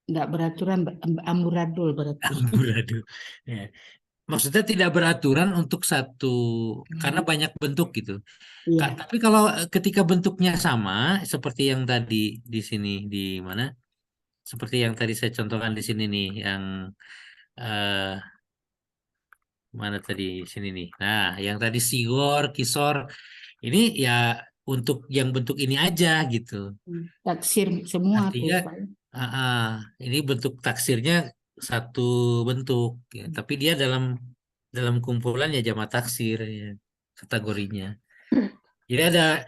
Nggak beraturan, amburadul berarti. Amburadul. Ya. Maksudnya tidak beraturan untuk satu karena banyak bentuk gitu. Iya. Tapi kalau ketika bentuknya sama seperti yang tadi di sini di mana? Seperti yang tadi saya contohkan di sini nih yang eh mana tadi sini nih. Nah, yang tadi sigor, kisor ini ya untuk yang bentuk ini aja gitu. Taksir semua tuh, Artinya Pak. ini bentuk taksirnya satu bentuk ya. Tapi dia dalam kumpulan ya jamak taksir ya, kategorinya. Jadi ada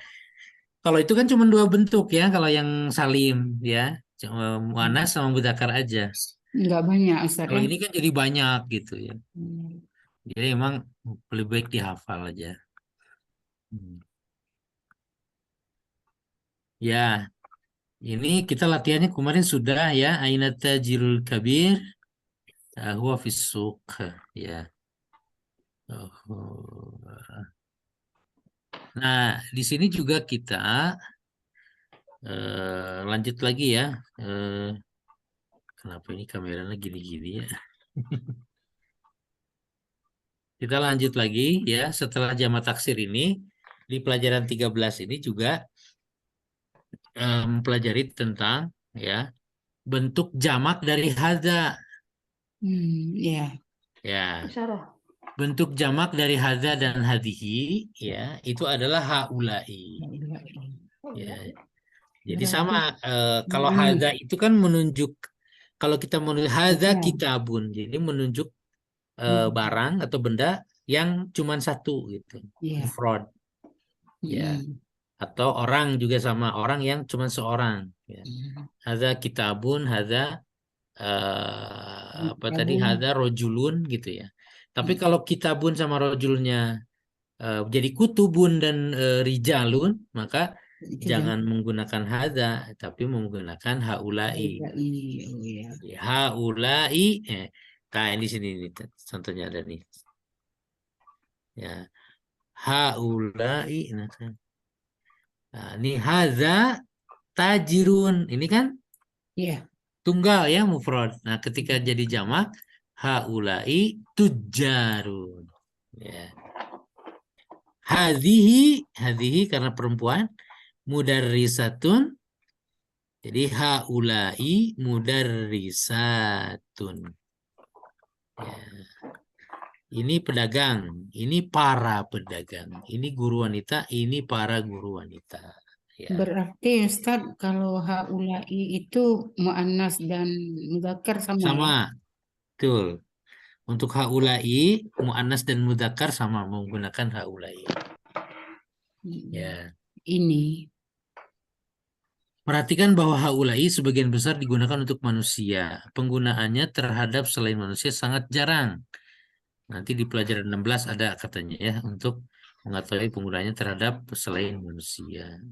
kalau itu kan cuma 2 bentuk ya kalau yang salim ya cuma muannas sama mudzakkar aja. Nggak banyak, Ustaz Kalau ya. ini kan jadi banyak gitu ya. Hmm. Jadi emang lebih baik dihafal aja. Hmm. Ya, ini kita latihannya kemarin sudah ya. Aina tajirul kabir. Huwa fis suq. Ya. Oh. Nah, di sini juga kita lanjut lagi ya. Kenapa ini kameranya gini-gini ya? Kita lanjut lagi ya. Setelah jamak taksir ini, di pelajaran 13 ini juga mempelajari tentang ya bentuk jamak dari hadza. Ya. Ya. Bentuk jamak dari hadza dan hadhihi ya itu adalah haulai. Ya. Jadi sama kalau hadza itu kan menunjuk kalau kita menulis hadza kitabun jadi menunjuk barang atau benda yang cuma satu gitu. Mufrad. Ya. Atau orang juga sama orang yang cuma seorang ya. Hadza kitabun hadza apa tadi hadza rojulun gitu ya. Tapi kalau kitabun sama rojulnya jadi kutubun dan rijalun maka jangan menggunakan hadza tapi menggunakan haulai. Haulai nah di sini nih contohnya ada nih. Ya. Haulai nah ini hadza tajirun ini kan tunggal ya mufrad. Nah, ketika jadi jamak haulai tujarun. Ya. Hadhihi karena perempuan mudarrisatun. Jadi haulai mudarrisatun. Ya. Ini pedagang, ini para pedagang, ini guru wanita, ini para guru wanita. Ya. Berarti Ustaz kalau haulai itu muannas dan mudzakkar sama ya? Sama, betul. Untuk haulai, muannas dan mudzakkar sama menggunakan haulai. Ya. Ini. Perhatikan bahwa haulai sebagian besar digunakan untuk manusia. Penggunaannya terhadap selain manusia sangat jarang. Nanti di pelajaran 16 ada katanya ya untuk mengetahui penggunaannya terhadap selain manusia.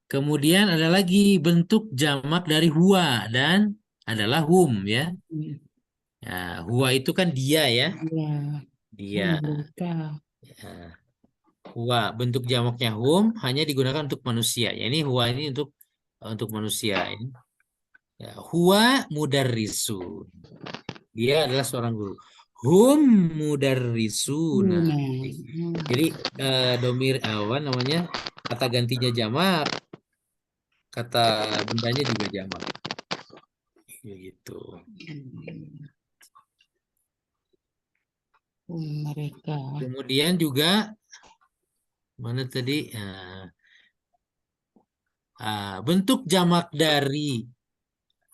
Kemudian ada lagi bentuk jamak dari huwa dan adalah hum ya. Nah, huwa itu kan dia ya. Dia. Ya. Huwa bentuk jamaknya hum hanya digunakan untuk manusia. Ya, ini huwa ini untuk manusia ini. Ya, huwa mudarrisun. Dia adalah seorang guru. Hum mudarrisuna. Jadi domir apa namanya? Kata gantinya jamak. Kata bendanya juga jamak. Begitu. Mereka. Kemudian juga mana tadi bentuk jamak dari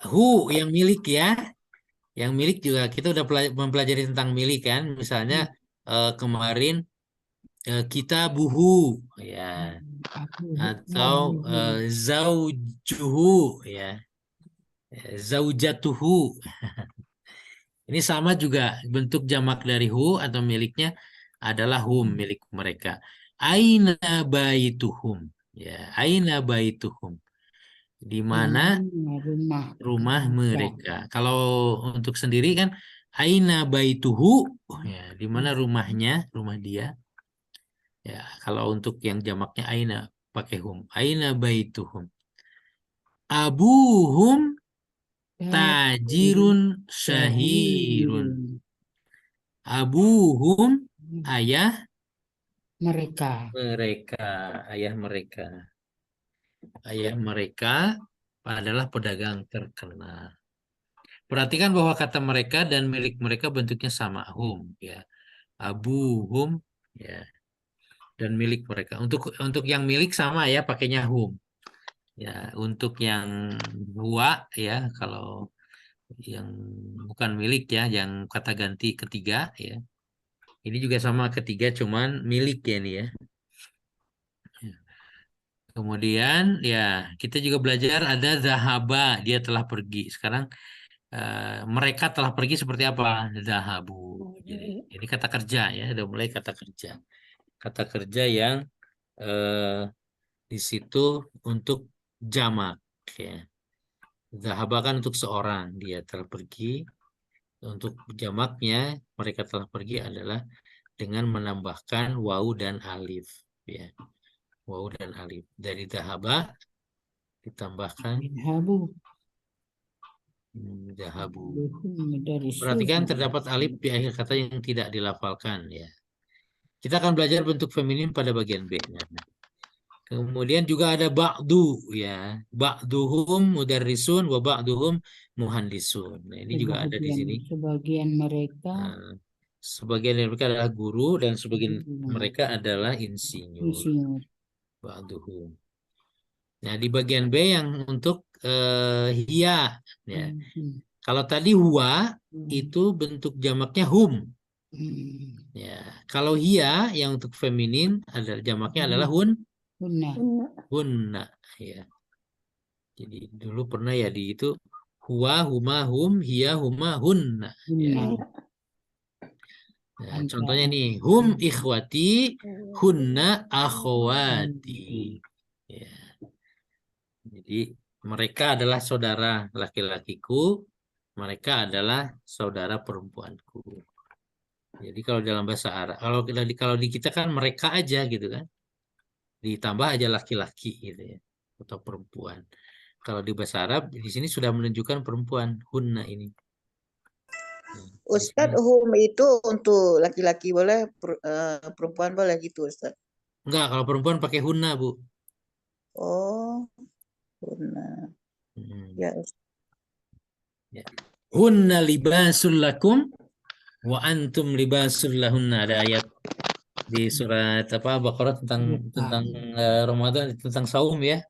Hu yang milik ya. Yang milik juga kita udah mempelajari tentang milik kan. Misalnya kemarin kita buhu ya, atau zaujuhu ya, zaujatuhu. Ini sama juga bentuk jamak dari hu atau miliknya adalah hum, milik mereka. Aina baituhum ya, aina baituhum. Di mana rumah mereka. Kalau untuk sendiri kan aina baituhu ya, di mana rumahnya, rumah dia. Ya, kalau untuk yang jamaknya aina pakai hum. Aina baituhum. Abuhum tajirun syahirun. Abuhum ayah mereka. mereka, ayah mereka. Ayah mereka adalah pedagang terkenal. Perhatikan bahwa kata mereka dan milik mereka bentuknya sama, hum ya. Abuhum ya, dan milik mereka. Untuk yang milik sama ya, pakainya hum. Ya, untuk yang huwa ya, kalau yang bukan milik ya, yang kata ganti ketiga ya. Ini juga sama ketiga, cuman milik ya ini ya. Kemudian ya kita juga belajar ada zahaba, dia telah pergi. Sekarang mereka telah pergi seperti apa? Zahabu. Jadi ini kata kerja ya, udah mulai kata kerja. Kata kerja yang di situ untuk jamak ya. Zahaba kan untuk seorang, dia telah pergi. Untuk jamaknya mereka telah pergi adalah dengan menambahkan waw dan alif ya. Waw dan alif. Dari zahaba ditambahkan Habu. zahabu. Dari Perhatikan suhu. terdapat alif di akhir kata yang tidak dilafalkan ya. Kita akan belajar bentuk feminim pada bagian B. Kemudian juga ada ba'du ya. Ba'duhum mudarrisun wa ba'duhum muhandisun. Nah, ini juga ada di sini. Sebagian mereka Sebagian dari mereka adalah guru dan sebagian mereka adalah insinyur. insinyur. Ba'duhum. Nah, di bagian B yang untuk hiya ya. Kalau tadi huwa itu bentuk jamaknya hum. Ya, kalau hiya yang untuk feminin ada jamaknya adalah hunna ya. Jadi dulu pernah ya di itu huwa, huma, hum, hiya, huma, hunna ya. Nah, contohnya nih, hum ikhwati, hunna akhwati ya. Jadi mereka adalah saudara laki-lakiku, mereka adalah saudara perempuanku. Jadi kalau dalam bahasa Arab, kalau di kita kan mereka aja gitu kan, ditambah aja laki-laki gitu ya, atau perempuan. Kalau di bahasa Arab di sini sudah menunjukkan perempuan, hunna ini. Ustadz, hum itu untuk laki-laki boleh, perempuan boleh gitu, Ustadz? Enggak, kalau perempuan pakai hunna, Bu. Oh, hunna. Ya, ya. Hunna libasul lakum wa antum libasul lahunna. Ada ayat di surat apa Baqarah tentang Ramadan, tentang saum ya.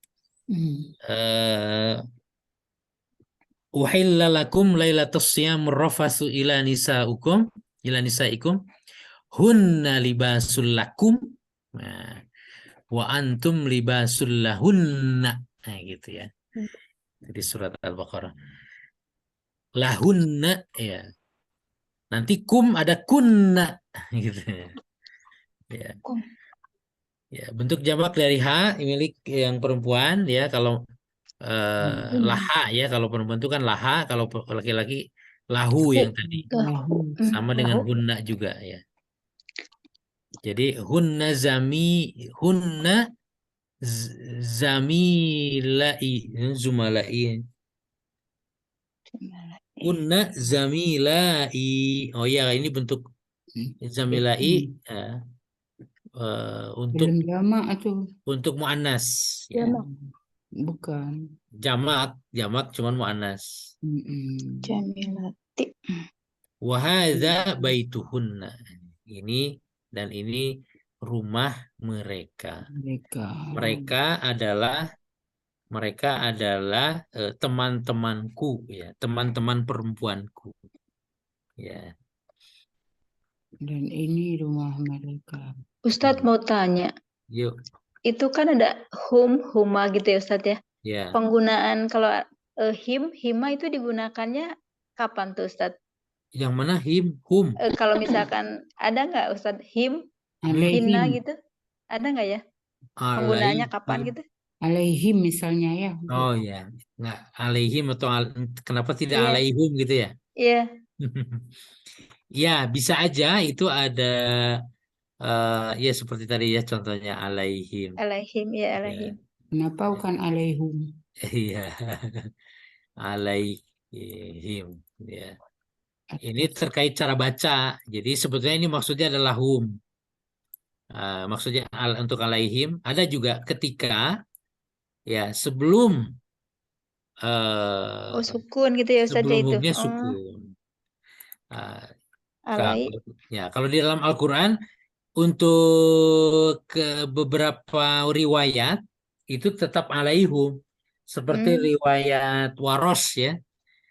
Uhilla lakum lailatus siyam rafasu ila nisaikum hunna libasul lakum wa antum libasul lahunna. Nah, gitu ya. Di surat Al-Baqarah. Lahunna ya. Nanti kum ada kunna gitu ya. Ya. Ya, bentuk jamak dari ha milik yang perempuan ya, kalau laha ya, kalau perempuan itu kan laha, kalau laki-laki lahu yang tadi. Sama dengan hunna juga ya. Jadi hunna zamilai zumalai. Hunna zamilai. Oh ya, ini bentuk zamilai untuk muannas ya. Bukan. Jamak cuman muannas. Jamilati. Wa hadza baituhunna. Ini dan ini rumah mereka. Mereka adalah Mereka adalah teman-temanku, ya, teman-teman perempuanku. Ya, Dan ini rumah mereka. Ustadz mau tanya, yuk, itu kan ada huma gitu ya Ustadz ya. ya. Penggunaan kalau hima itu digunakannya kapan tuh Ustadz? Yang mana hum? Kalau misalkan ada nggak Ustadz hina Alaihim. gitu? Ada nggak ya? Penggunaannya kapan Alaihim. gitu? Alaihim misalnya ya. Oh ya, nggak alaihim atau kenapa tidak Iya. alaihum gitu ya? Iya. Ya, bisa aja itu ada ya seperti tadi ya contohnya alaihim. Alaihim, ya Ya, alaihim. Kenapa bukan alaihum? iya. Alaihim, ya. Ini terkait cara baca. Jadi sebetulnya ini maksudnya adalah hum. Maksudnya untuk alaihim ada juga ketika ya sebelum Oh sukun gitu ya Ustadz ya sebelum itu. humnya Oh, sukun. alai. Kalau di dalam Al-Quran untuk beberapa riwayat itu tetap alaihum seperti riwayat Waros ya.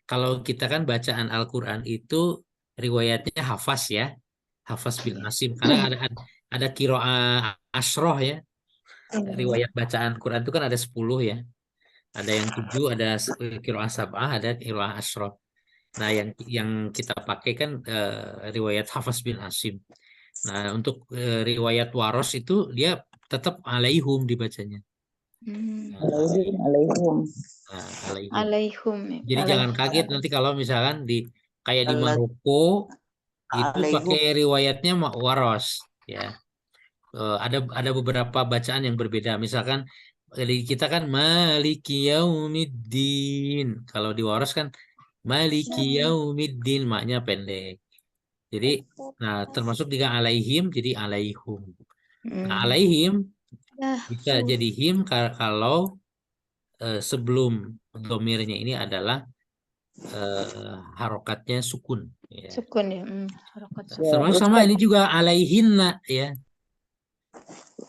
Kalau kita kan bacaan Al-Quran itu riwayatnya Hafs ya, Hafs bin Asim karena ada qiraah asroh ya. Riwayat bacaan Quran itu kan ada 10 ya. Ada yang 7, ada qiraah sab'ah, ada qiraah asroh. Nah, yang kita pakai kan riwayat Hafs bin Asim. Nah, untuk riwayat Waros itu dia tetap alaihum dibacanya. Alaihim. Nah, alaihum. Alaihum. Jadi jangan kaget nanti kalau misalkan kayak di Maroko itu pakai riwayatnya Waros ya. Ada beberapa bacaan yang berbeda. Misalkan di kita kan Maliki Yaumiddin. Kalau di Waros kan Maliki Yaumiddin, maknya pendek. Jadi, nah termasuk juga alaihim, jadi alaihum. Nah, alaihim bisa jadi him kalau sebelum domirnya ini adalah harokatnya sukun. Ya. Sukun ya. Harokat sukun. Termasuk sama ini juga alaihinna ya.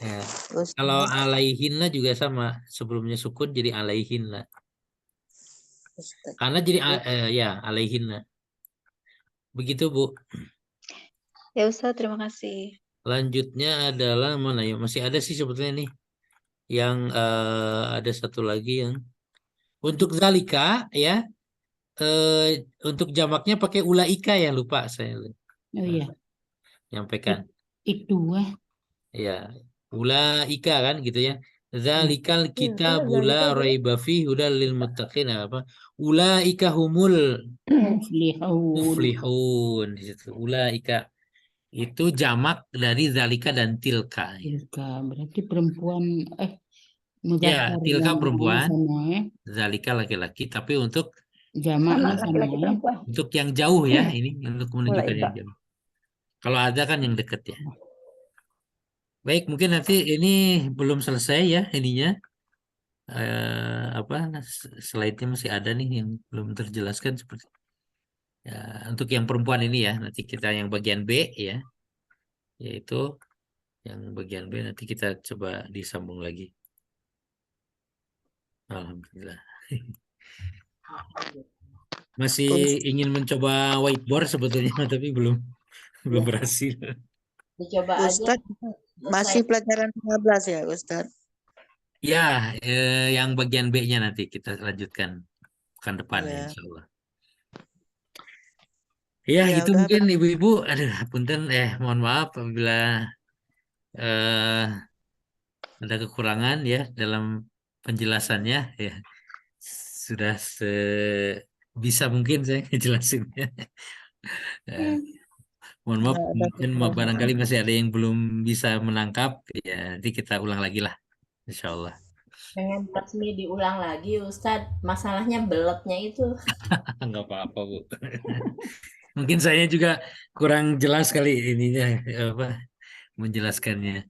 Ya. Kalau alaihinna juga sama, sebelumnya sukun jadi alaihinna. Karena jadi ya alaihinna. Begitu Bu. Ya Ustadz, terima kasih. Lanjutnya adalah mana ya? Masih ada sih sebetulnya nih. Yang ada satu lagi yang untuk zalika ya. Untuk jamaknya pakai ulaika ya, lupa saya Oh iya. nyampaikan. Itu Ya, ulaika kan gitu ya. Zalikal kitabu la raiba fihi hudal lil muttaqin apa? Ulaika humul muflihun di situ. Ulaika itu jamak dari zalika dan tilka. Tilka berarti perempuan Ya, muzakkar tilka yang perempuan, sama ya. zalika laki-laki, tapi untuk Jamaknya sama ya. untuk yang jauh ya, ini untuk menunjukkan yang jauh. Kalau ada kan yang dekat ya. Baik, mungkin nanti ini belum selesai ya ininya. Slide-nya masih ada nih yang belum terjelaskan seperti ya, untuk yang perempuan ini ya. Nanti kita yang bagian B ya. Yaitu yang bagian B nanti kita coba disambung lagi. Alhamdulillah. Masih ingin mencoba whiteboard sebetulnya tapi belum berhasil. Dicoba aja. Ustadz, masih pelajaran 15 ya Ustadz? Ya, yang bagian B-nya nanti kita lanjutkan pekan depan ya, Ya. insya Allah. Ya, Ya, itu udah, mungkin ibu-ibu. Aduh, punten, mohon maaf apabila ada kekurangan ya dalam penjelasannya ya. Sudah sebisa mungkin saya ngejelasinnya. Mohon maaf, mungkin barangkali masih ada yang belum bisa menangkap ya. Nanti kita ulang lagi lah, insya Allah. Pengen resmi diulang lagi Ustadz, masalahnya belotnya itu. Nggak apa-apa Bu. Mungkin saya juga kurang jelas kali ininya menjelaskannya.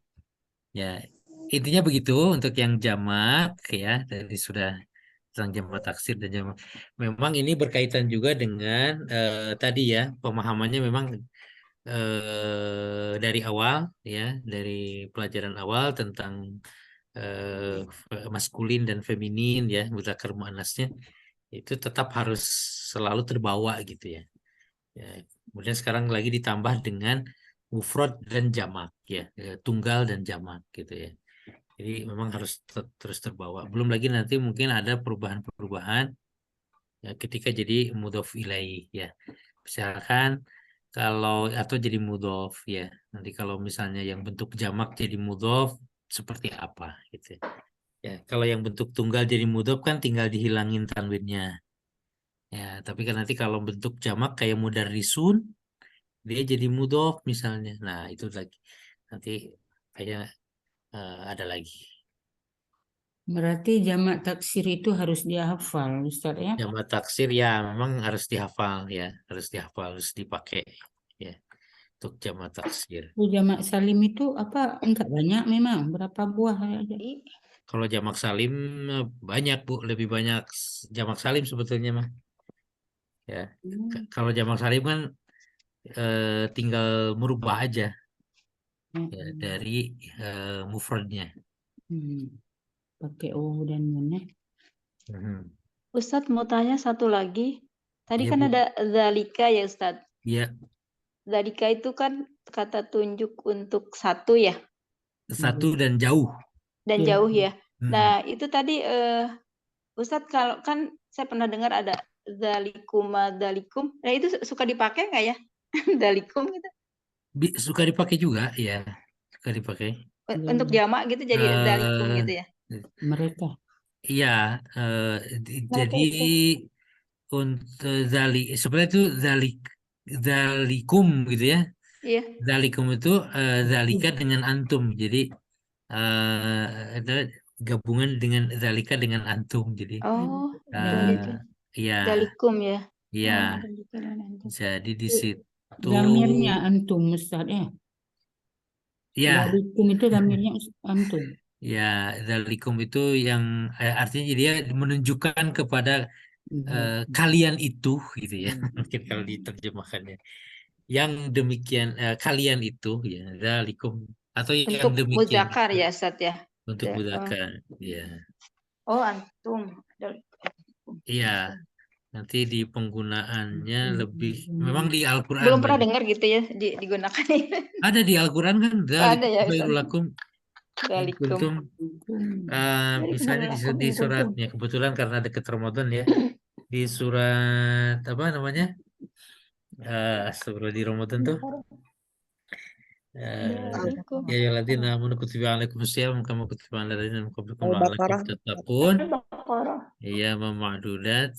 Ya, intinya begitu untuk yang jamak ya, dari sudah tentang jamak taksir dan jamak. Memang ini berkaitan juga dengan tadi ya, pemahamannya memang dari awal ya, dari pelajaran awal tentang maskulin dan feminin ya, mudzakkar muannasnya itu tetap harus selalu terbawa gitu ya. Ya, kemudian sekarang lagi ditambah dengan mufrad dan jamak ya, tunggal dan jamak gitu ya. Jadi memang harus terus terbawa. Belum lagi nanti mungkin ada perubahan-perubahan ya, ketika jadi mudhof ilaih ya. Misalkan kalau atau jadi mudhof ya. Nanti kalau misalnya yang bentuk jamak jadi mudhof seperti apa gitu ya. Ya, kalau yang bentuk tunggal jadi mudhof kan tinggal dihilangin tanwinnya. Ya, tapi kan nanti kalau bentuk jamak kayak mudarrisun dia jadi mudhof misalnya. Nah, itu lagi nanti kayak ada lagi. Berarti jamak taksir itu harus dihafal, Ustaz ya. Jamak taksir ya memang harus dihafal ya, harus dipakai ya untuk jamak taksir. Jamak salim itu apa? Enggak banyak memang, berapa buah aja. Kalau jamak salim banyak Bu, lebih banyak jamak salim sebetulnya mah. Ya. Kalau jamak salim kan tinggal merubah aja ya, dari mufradnya. Pakai O dan nun ya. Ustadz mau tanya satu lagi. Tadi Iya, kan Bu. ada zalika ya Ustadz. Iya, Zalika itu kan kata tunjuk untuk satu ya, satu dan jauh. dan Iya. jauh ya. Hmm. Nah itu tadi Ustadz kalau kan saya pernah dengar ada zalikuma dalikum. Nah itu suka dipakai nggak ya? Dalikum gitu. Suka dipakai juga ya, suka dipakai. Untuk jamak gitu jadi dalikum gitu ya. Mereka. Iya, jadi untuk sebenarnya itu zalikum gitu ya. Iya. Zalikum itu zalika dengan antum. Jadi ada gabungan dengan zalika dengan antum. Jadi Oh, gitu. iya, Dalikum ya. iya. Oh, Jadi di situ Damirnya antum Ustaz ya. ya, Dalikum itu damirnya antum. ya zalikum itu yang artinya dia menunjukkan kepada kalian itu gitu ya. Mungkin kalau diterjemahkannya. Yang demikian kalian itu ya zalikum atau yang untuk demikian muzakkar itu. ya Ustaz ya. Untuk mudzakkar ya. Oh, antum. Iya, nanti di penggunaannya lebih memang di Al-Qur'an Belum pernah banyak. dengar gitu ya digunakan. Ada di Al-Qur'an kan Ada ya, Ustaz. khairul lakum in Dalikum. kuntum misalnya di suratnya kebetulan karena dekat Ramadan ya. Di surat apa namanya? Astagfirullah di Ramadan tuh. Ya ayyuhalladzina amanu kutiba alaikumusiyam kama kutiba alal ladzina min qablikum la'allakum tattaqun. Ya ma'dudat.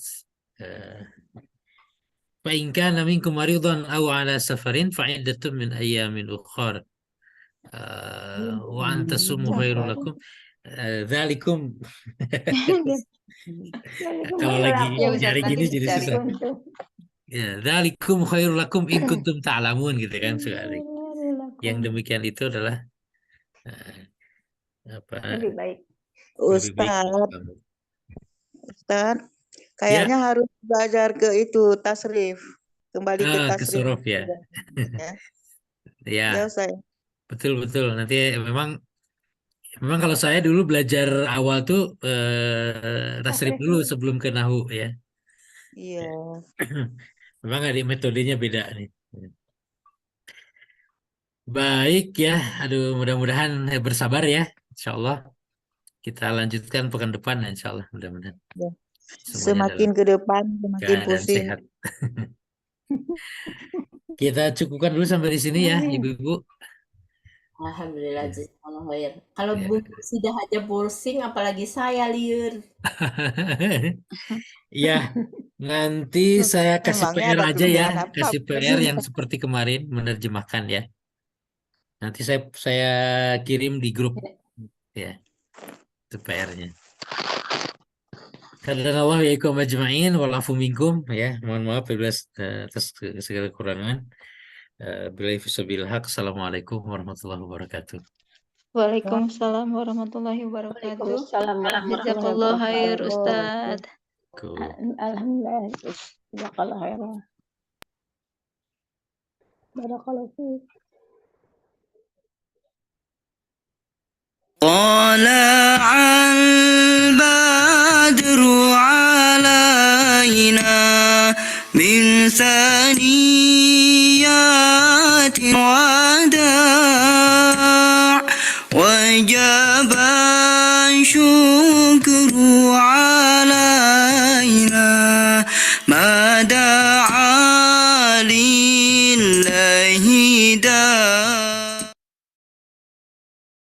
Fa in kana minkum maridan aw ala safarin fa iddatun min ayyamin ukhar. Wa an tasumu khairul lakum. Dzalikum. Kalau lagi nyari gini jadi susah. Ya, dzalikum khairul lakum in kuntum ta'lamun gitu kan sekali. Yang demikian itu adalah apa? Lebih baik. Lebih baik untuk kamu. Ustaz, kayaknya harus belajar ke itu tasrif. Kembali ke Ke tasrif. suruf ya. Ya, Ya, Ustaz. betul. Nanti memang kalau saya dulu belajar awal tuh tasrif dulu sebelum ke nahu ya. Iya. Memang ada metodenya beda nih. Baik ya, aduh mudah-mudahan bersabar ya, insya Allah. Kita lanjutkan pekan depan, insya Allah mudah-mudahan. Ya. Semuanya Semakin ke depan, semakin keadaan pusing. sehat. Kita cukupkan dulu sampai di sini ya, Ibu-ibu. Alhamdulillah jazakallahu khair. Kalau Bu sudah aja pusing apalagi saya liur. Ya, nanti saya kasih Emangnya PR ada aja ya, kerjaan apa? kasih PR yang seperti kemarin menerjemahkan ya. Nanti saya kirim di grup ya, itu PR-nya. Qadarallahu yaikum ajma'in walafu minkum ya. Mohon maaf atas segala kekurangan. Billahi fisabilillah. Assalamualaikum warahmatullahi wabarakatuh. Waalaikumsalam warahmatullahi wabarakatuh. Jazakallah khair Ustaz. Alhamdulillah. Jazakallah khairan. Barakallahu fiik. قال الشكر علينا ما دعا لله داع